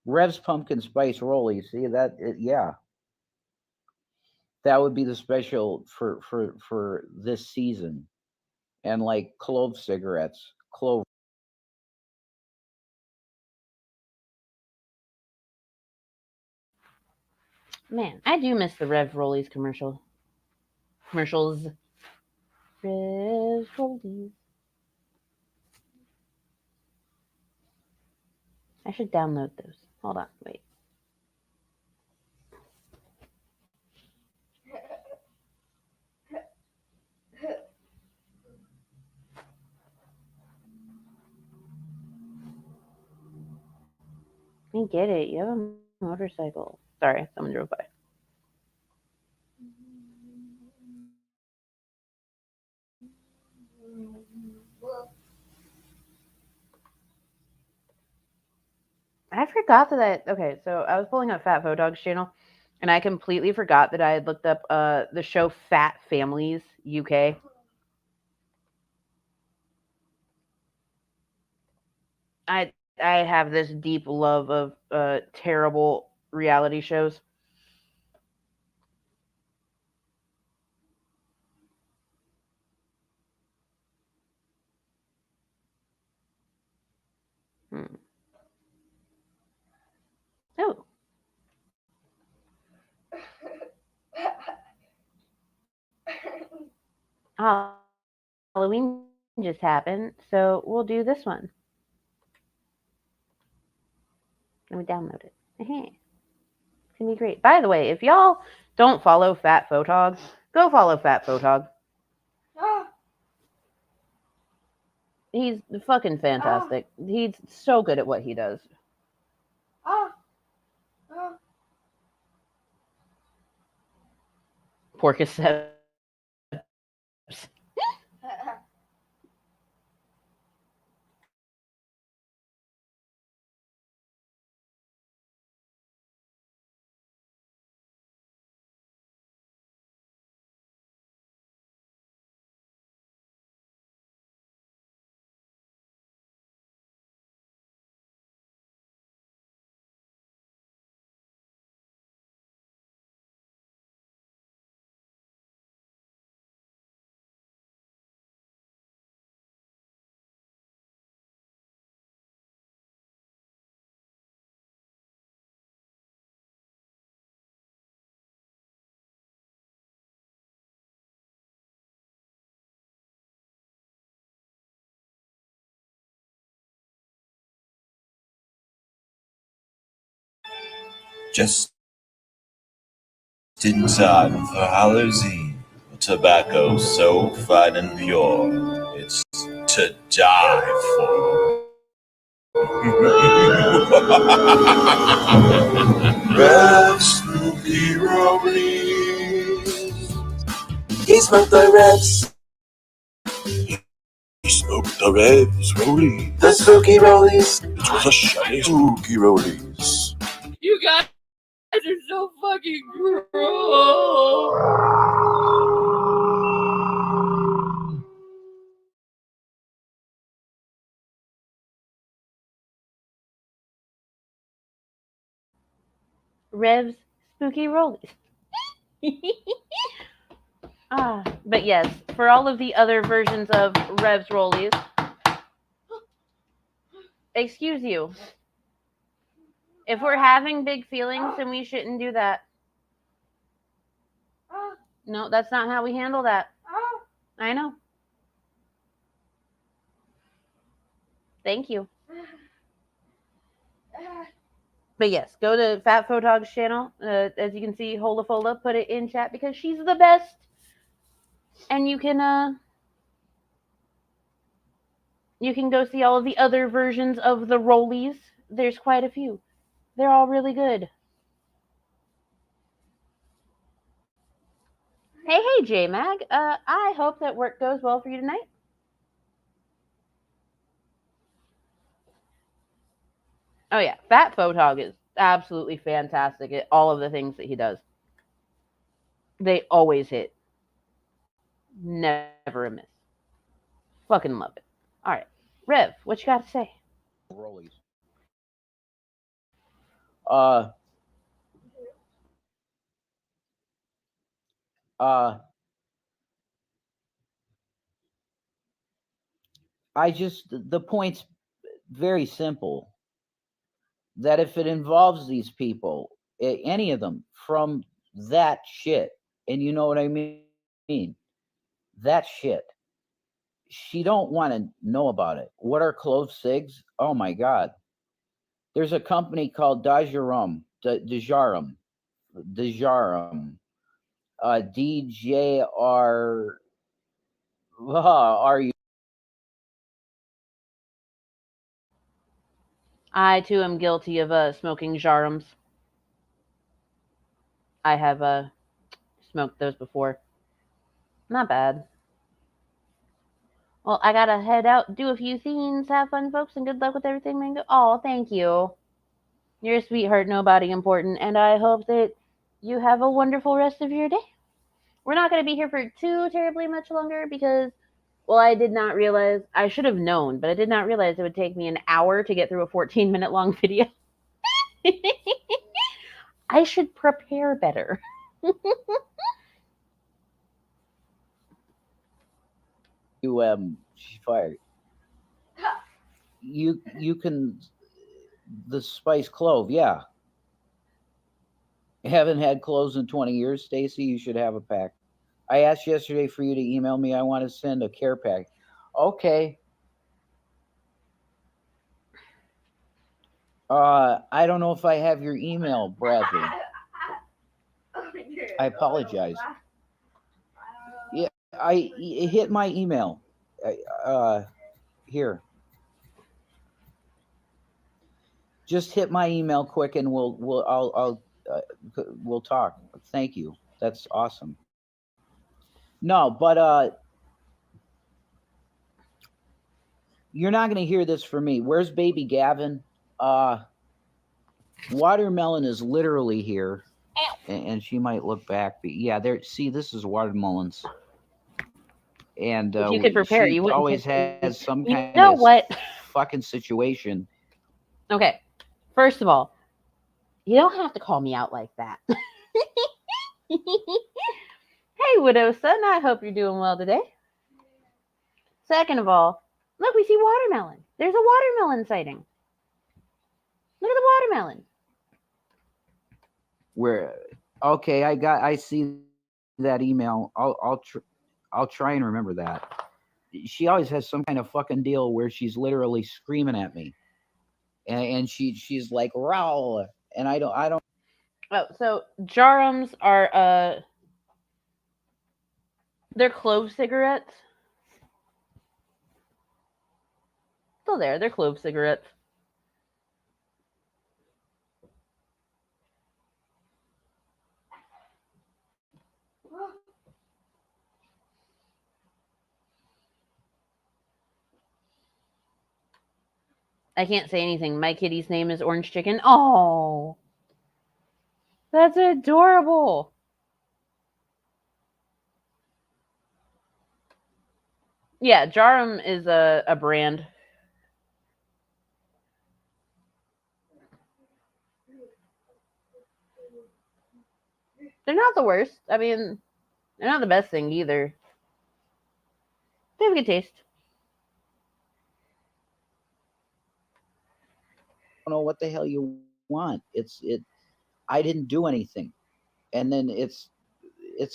[SPEAKER 3] Rev's pumpkin spice rollie. See that? Yeah, that would be the special for this season. And like clove cigarettes, clove.
[SPEAKER 1] Man, I do miss the Rev Rollies commercials. Rev Rollies. I should download those. Hold on, wait. I get it. You have a motorcycle. Sorry, someone drove by. I forgot that okay, so I was pulling up Fat Dog's channel and I completely forgot that I had looked up the show Fat Families UK. I have this deep love of terrible reality shows. Hmm. Oh. Halloween just happened, so we'll do this one. Let me download it. It's gonna be great. By the way, if y'all don't follow Fat Photog, go follow Fat Photog. He's fucking fantastic. He's so good at what he does. Porkiceps.
[SPEAKER 4] Just in time for Hallows Eve. Tobacco so fine and pure, it's to die for. Red spooky rollies. He smoked the revs. He smoked the revs rollies. The spooky rollies. It was a shiny spooky rollies.
[SPEAKER 2] You guys are so fucking cruel.
[SPEAKER 1] Revs, spooky rollies. But yes, for all of the other versions of Revs rollies, excuse you. If we're having big feelings, then we shouldn't do that. No, that's not how we handle that. I know. Thank you. But yes, go to Fat Photog's channel. As you can see, Hola Fola put it in chat because she's the best. And you can go see all of the other versions of the rollies. There's quite a few. They're all really good. Hey, J Mag. I hope that work goes well for you tonight. Oh yeah, Fat Photog is absolutely fantastic at all of the things that he does. They always hit. Never a miss. Fucking love it. All right, Rev, what you got to say?
[SPEAKER 3] Rollies. The point's very simple. That if it involves these people, any of them, from that shit, and you know what I mean, that shit, she don't want to know about it. What are clove cigs? Oh my god. There's a company called Dajarum, DJR. Are you?
[SPEAKER 1] I too am guilty of smoking jarums. I have smoked those before. Not bad. Well, I gotta head out, do a few things, have fun, folks, and good luck with everything, Mango. Oh, thank you. You're a sweetheart, nobody important, and I hope that you have a wonderful rest of your day. We're not going to be here for too terribly much longer because, well, I did not realize, I should have known, but I did not realize it would take me an hour to get through a 14-minute long video. I should prepare better.
[SPEAKER 3] She's fired. You can the spice clove, yeah. Haven't had cloves in 20 years, Stacy. You should have a pack. I asked yesterday for you to email me. I want to send a care pack. Okay. I don't know if I have your email, Bradley. I apologize. Yeah, I hit my email. Here. Just hit my email quick, and we'll talk. Thank you. That's awesome. No, but you're not going to hear this from me. Where's baby Gavin? Watermelon is literally here, and she might look back. But yeah, there. See, this is watermelons, and
[SPEAKER 1] If you could prepare,
[SPEAKER 3] she
[SPEAKER 1] you wouldn't
[SPEAKER 3] always
[SPEAKER 1] piss me.
[SPEAKER 3] has some
[SPEAKER 1] You
[SPEAKER 3] kind
[SPEAKER 1] know
[SPEAKER 3] of
[SPEAKER 1] what?
[SPEAKER 3] fucking situation.
[SPEAKER 1] Okay. First of all, you don't have to call me out like that. Hey, widow son, I hope you're doing well today. Second of all, look, we see watermelon. There's a watermelon sighting. Look at the watermelon.
[SPEAKER 3] Where? Okay, I see that email. I'll try and remember that. She always has some kind of fucking deal where she's literally screaming at me, and she's like growl, and I don't.
[SPEAKER 1] Oh, so Jarums are they're clove cigarettes. Still there, they're clove cigarettes. I can't say anything. My kitty's name is Orange Chicken. Oh, that's adorable. Yeah, Jarum is a brand. They're not the worst. I mean, they're not the best thing either. They have a good taste.
[SPEAKER 3] I don't know what the hell you want. I didn't do anything, and then it's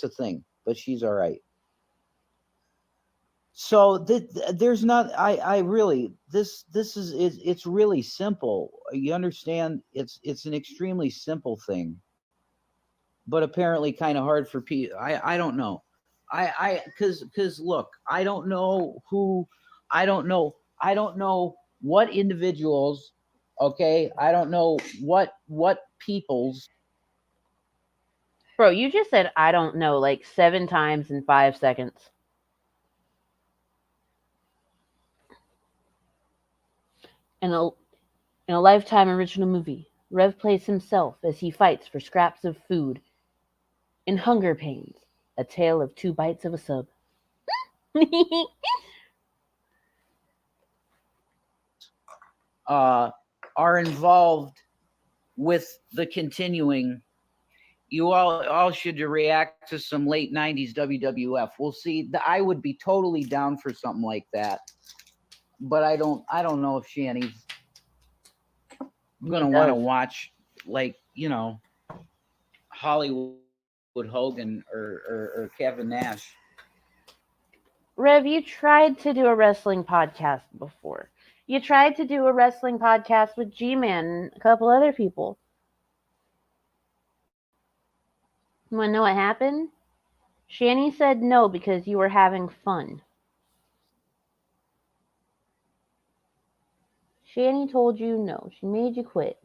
[SPEAKER 3] a thing. But she's all right. So there's not. I really this is it's really simple. You understand? It's an extremely simple thing, but apparently kind of hard for people. I don't know. Because look, I don't know what individuals. Okay, I don't know what peoples.
[SPEAKER 1] Bro, you just said I don't know like 7 times in 5 seconds. In a in a Lifetime original movie, Rev plays himself as he fights for scraps of food in Hunger Pains, a tale of 2 bites of a sub.
[SPEAKER 3] uh, are involved with the continuing. You all should react to some late '90s WWF. We'll see. I would be totally down for something like that, but I don't know if Shanny's gonna want to watch like Hollywood Hogan or Kevin Nash.
[SPEAKER 1] Rev, you tried to do a wrestling podcast before. You tried to do a wrestling podcast with G-Man and a couple other people. You want to know what happened? Shanny said no because you were having fun. Shanny told you no. She made you quit.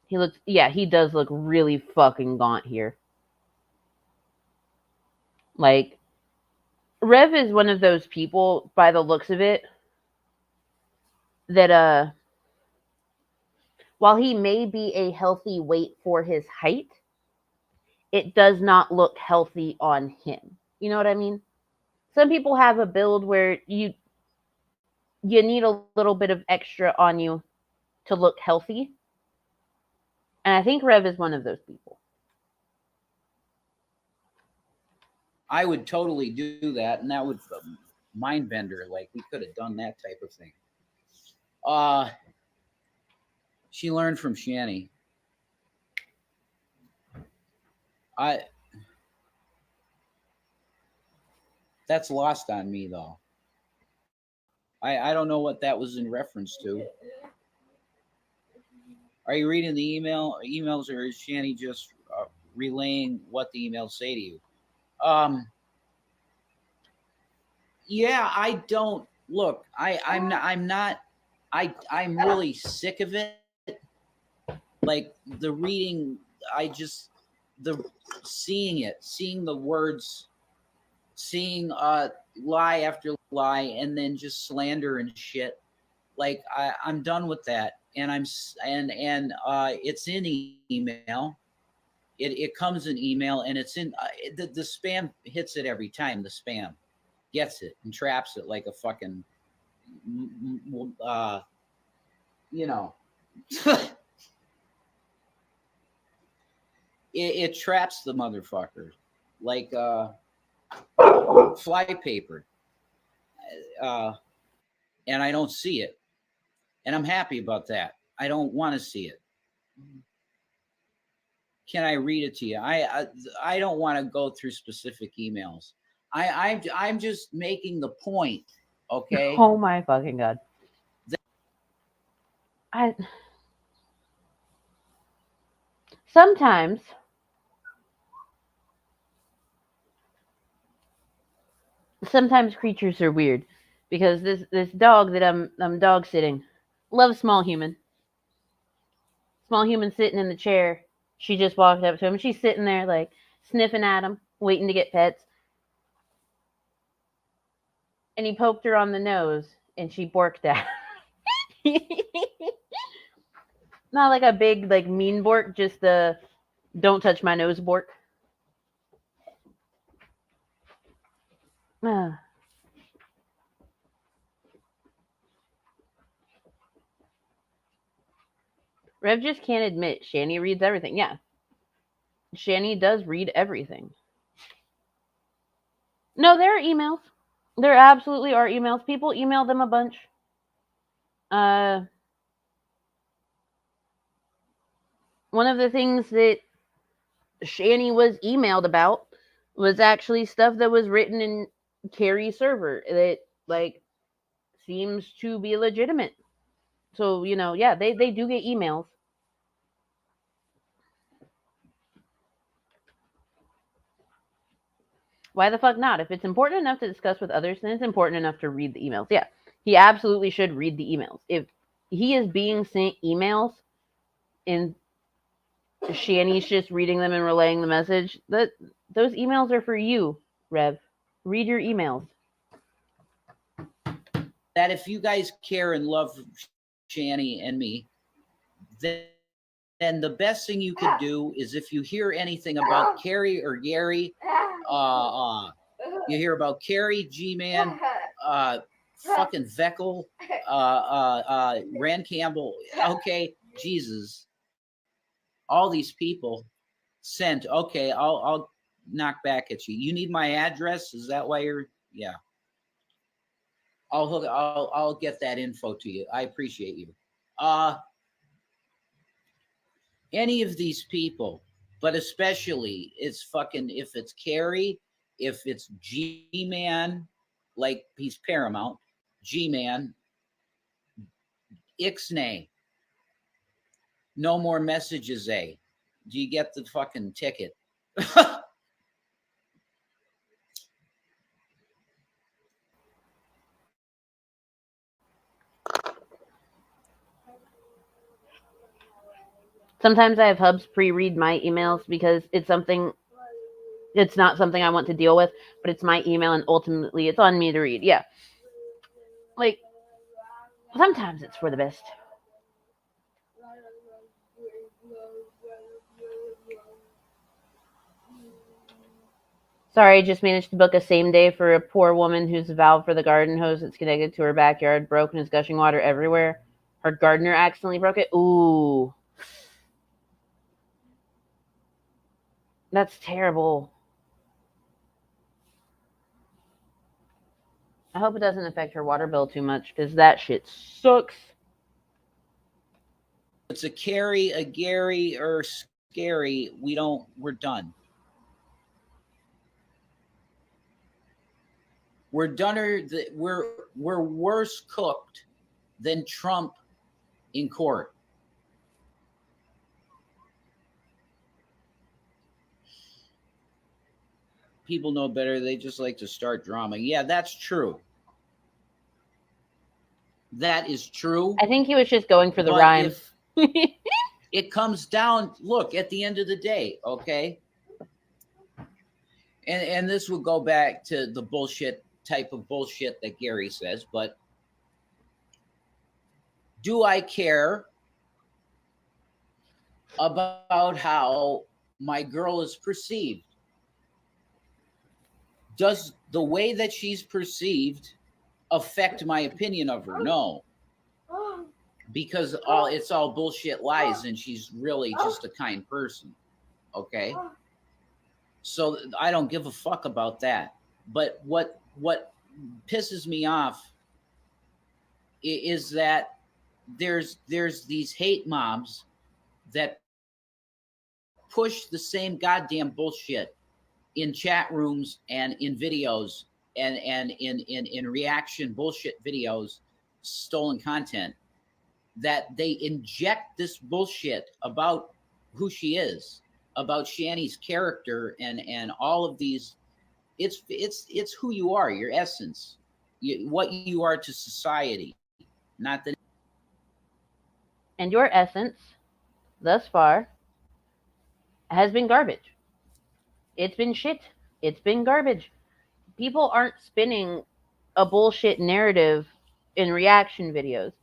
[SPEAKER 1] He does look really fucking gaunt here. Like, Rev is one of those people, by the looks of it, that while he may be a healthy weight for his height, it does not look healthy on him. You know what I mean? Some people have a build where you need a little bit of extra on you to look healthy. And I think Rev is one of those people.
[SPEAKER 3] I would totally do that, and that would mind bender. Like we could have done that type of thing. She learned from Shanny. That's lost on me though. I don't know what that was in reference to. Are you reading the emails, or is Shanny just relaying what the emails say to you? Yeah, I don't look. I'm not. I'm really sick of it. Like the reading, the seeing the words, seeing lie after lie, and then just slander and shit. Like I'm done with that, and it's in email. It comes in email, and it's in the spam hits it every time. The spam gets it and traps it like a fucking you know. it traps the motherfucker like fly paper, and I don't see it, and I'm happy about that. I don't want to see it. Can I read it to you? I don't want to go through specific emails. I'm just making the point, okay?
[SPEAKER 1] Oh my fucking god! Sometimes creatures are weird because this dog that I'm dog sitting loves small human. Small human sitting in the chair. She just walked up to him. She's sitting there like sniffing at him, waiting to get pets. And he poked her on the nose, and she borked at him. Not like a big like mean bork, just the don't touch my nose bork. Rev just can't admit Shanny reads everything. Yeah. Shanny does read everything. No, there are emails. There absolutely are emails. People email them a bunch. One of the things that Shanny was emailed about was actually stuff that was written in Carrie's server that like seems to be legitimate. So, yeah, they do get emails. Why the fuck not? If it's important enough to discuss with others, then it's important enough to read the emails. Yeah, he absolutely should read the emails. If he is being sent emails and Shanny's just reading them and relaying the message, those emails are for you, Rev. Read your emails.
[SPEAKER 3] That if you guys care and love Shanny and me, then the best thing you could do is if you hear anything about Carrie or Gary, you hear about Carrie, G-Man, fucking Veckel, Rand Campbell, okay, Jesus, all these people sent, okay, I'll knock back at you. You need my address? Is that why you're, yeah. I'll get that info to you. I appreciate you. Any of these people, but especially it's fucking, if it's Carrie, if it's G-Man, like he's Paramount, G-Man, Ixnay, no more messages, A. Do you get the fucking ticket?
[SPEAKER 1] Sometimes I have hubs pre-read my emails because it's not something I want to deal with, but it's my email and ultimately it's on me to read. Yeah. Like, sometimes it's for the best. Sorry, I just managed to book a same day for a poor woman whose valve for the garden hose that's connected to her backyard broke and is gushing water everywhere. Her gardener accidentally broke it. Ooh. That's terrible. I hope it doesn't affect her water bill too much because that shit sucks.
[SPEAKER 3] It's a Carrie, a Gary, or Scary. We're done. We're done. We're worse cooked than Trump in court. People know better. They just like to start drama. Yeah, that's true. that is true.
[SPEAKER 1] I think he was just going for the
[SPEAKER 3] But
[SPEAKER 1] rhyme.
[SPEAKER 3] if it comes down, look, at the end of the day, okay? And this would go back to the bullshit type of bullshit that Gary says, but do I care about how my girl is perceived? Does the way that she's perceived affect my opinion of her? No. Because it's all bullshit lies, and she's really just a kind person. Okay? So I don't give a fuck about that. But what pisses me off is that there's these hate mobs that push the same goddamn bullshit in chat rooms and in videos and in reaction bullshit videos, stolen content, that they inject this bullshit about who she is, about Shanny's character and all of these. It's who you are, your essence, what you are to society, not the.
[SPEAKER 1] And your essence, thus far, has been garbage. It's been shit. It's been garbage. People aren't spinning a bullshit narrative in reaction videos.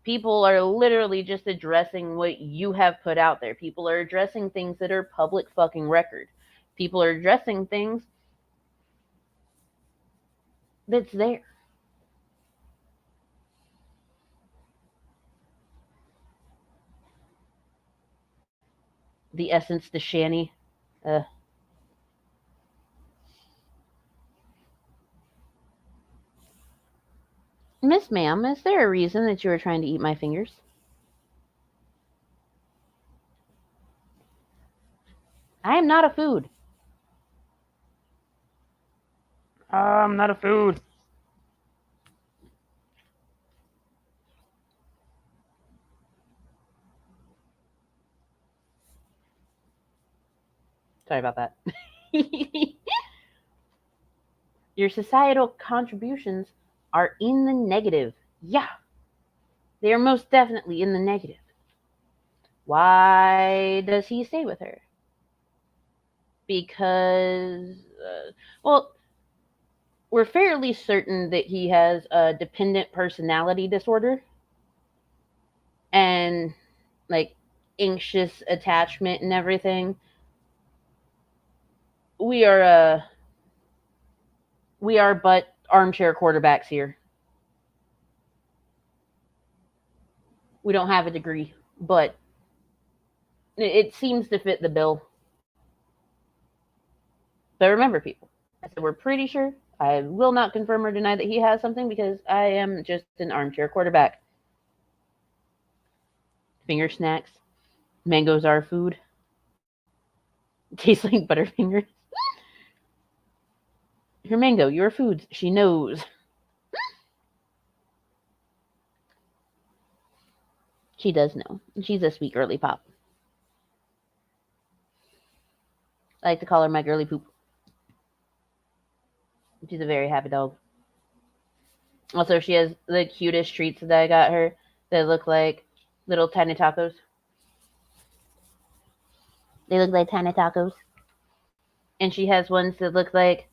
[SPEAKER 1] People are literally just addressing what you have put out there. People are addressing things that are public fucking record. People are addressing things that's there. The essence, the Shanny. Miss Ma'am, is there a reason that you are trying to eat my fingers? I am not a food. I'm not a food. Sorry about that. Your societal contributions are in the negative. Yeah, they are most definitely in the negative. Why does he stay with her? Because, well, we're fairly certain that he has a dependent personality disorder and like anxious attachment and everything. We are but armchair quarterbacks here. We don't have a degree, but it seems to fit the bill. But remember, people, I said we're pretty sure. I will not confirm or deny that he has something because I am just an armchair quarterback. Finger snacks. Mangoes are food. Tastes like Butterfingers. Her mango, your foods. She knows. She does know. She's a sweet girly pop. I like to call her my girly poop. She's a very happy dog. Also, she has the cutest treats that I got her that look like little tiny tacos. They look like tiny tacos. And she has ones that look like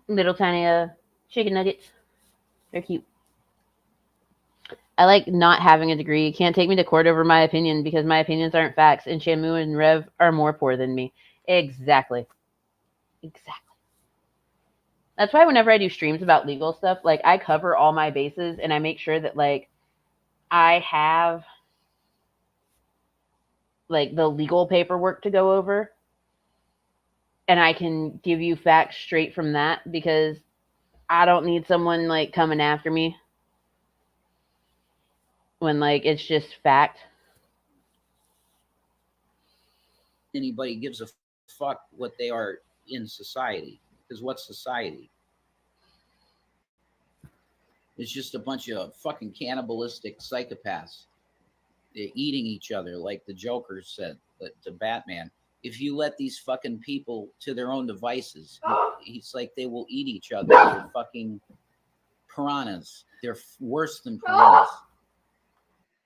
[SPEAKER 1] little tiny chicken nuggets. They're cute. I like not having a degree. You can't take me to court over my opinion because my opinions aren't facts, and Shamu and Rev are more poor than me. Exactly. That's why whenever I do streams about legal stuff, like I cover all my bases and I make sure that like I have like the legal paperwork to go over and I can give you facts straight from that because I don't need someone like coming after me when like it's just fact.
[SPEAKER 3] Anybody gives a fuck what they are in society, because what's society? It's just a bunch of fucking cannibalistic psychopaths. They're eating each other, like the Joker said to Batman. If you let these fucking people to their own devices, it's like they will eat each other. They're fucking piranhas. They're worse than piranhas.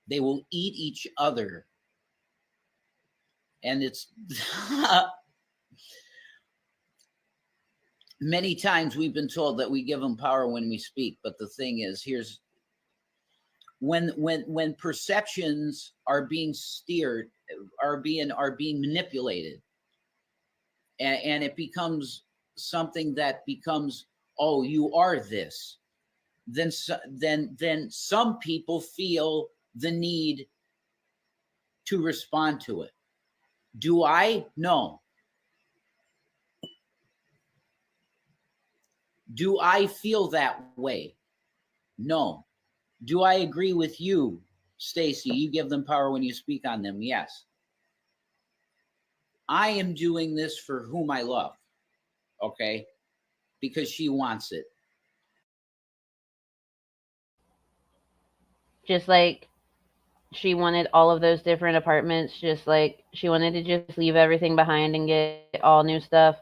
[SPEAKER 3] They will eat each other. And it's many times we've been told that we give them power when we speak. But the thing is, here's when perceptions are being steered, are being manipulated, and it becomes something that becomes, oh, you are this, then some people feel the need to respond to it. Do I? No. Do I feel that way? No. Do I agree with you, Stacy? You give them power when you speak on them. Yes. I am doing this for whom I love. Okay? Because she wants it.
[SPEAKER 1] Just like she wanted all of those different apartments, just like she wanted to just leave everything behind and get all new stuff.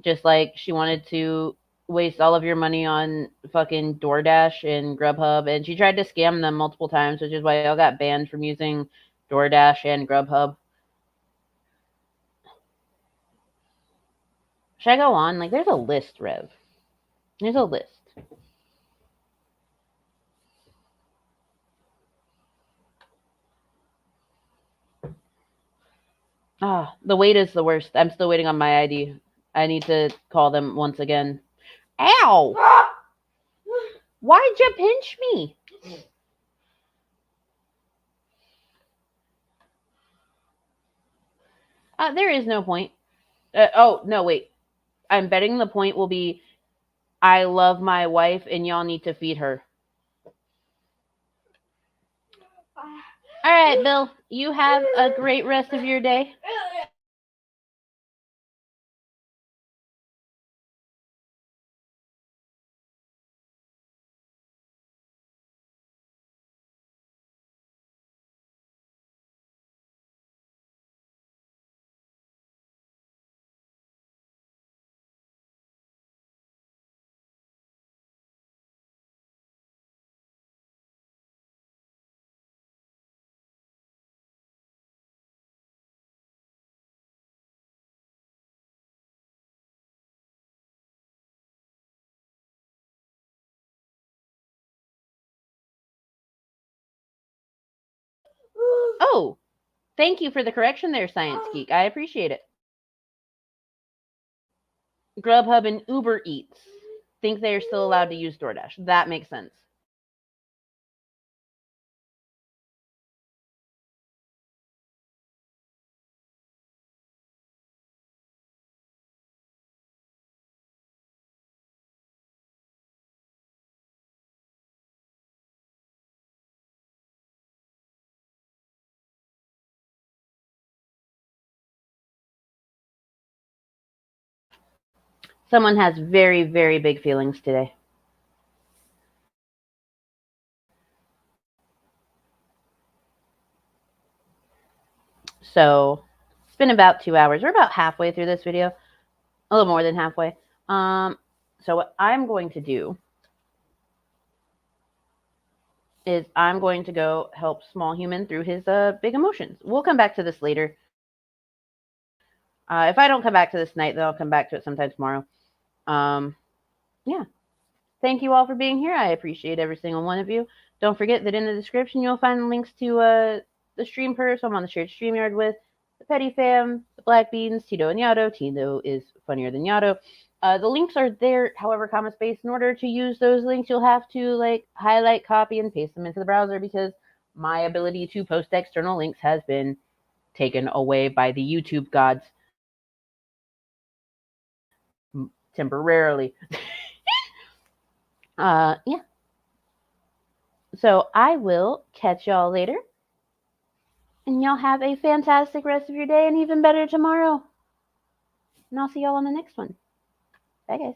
[SPEAKER 1] Just like she wanted to waste all of your money on fucking DoorDash and Grubhub, and she tried to scam them multiple times, which is why y'all got banned from using DoorDash and Grubhub. Should I go on? Like, there's a list, Rev. There's a list. The wait is the worst. I'm still waiting on my ID. I need to call them once again. Ow! Why'd you pinch me? There is no point. Oh, no, wait. I'm betting the point will be, I love my wife and y'all need to feed her. All right, Bill. You have a great rest of your day. Oh, thank you for the correction there, Science Geek. I appreciate it. Grubhub and Uber Eats think they are still allowed to use DoorDash. That makes sense. Someone has very, very big feelings today. So it's been about 2 hours. We're about halfway through this video. A little more than halfway. So what I'm going to do is I'm going to go help Small Human through his big emotions. We'll come back to this later. If I don't come back to this tonight, then I'll come back to it sometime tomorrow. Yeah. Thank you all for being here. I appreciate every single one of you. Don't forget that in the description you'll find links to the stream pervs I'm on the shared StreamYard with, the Petty Fam, the Black Beans, Tito and Yato. Tito is funnier than Yato. The links are there, however, comma space. In order to use those links, you'll have to like highlight, copy, and paste them into the browser because my ability to post external links has been taken away by the YouTube gods temporarily. Yeah. So I will catch y'all later. And y'all have a fantastic rest of your day and even better tomorrow. And I'll see y'all on the next one. Bye, guys.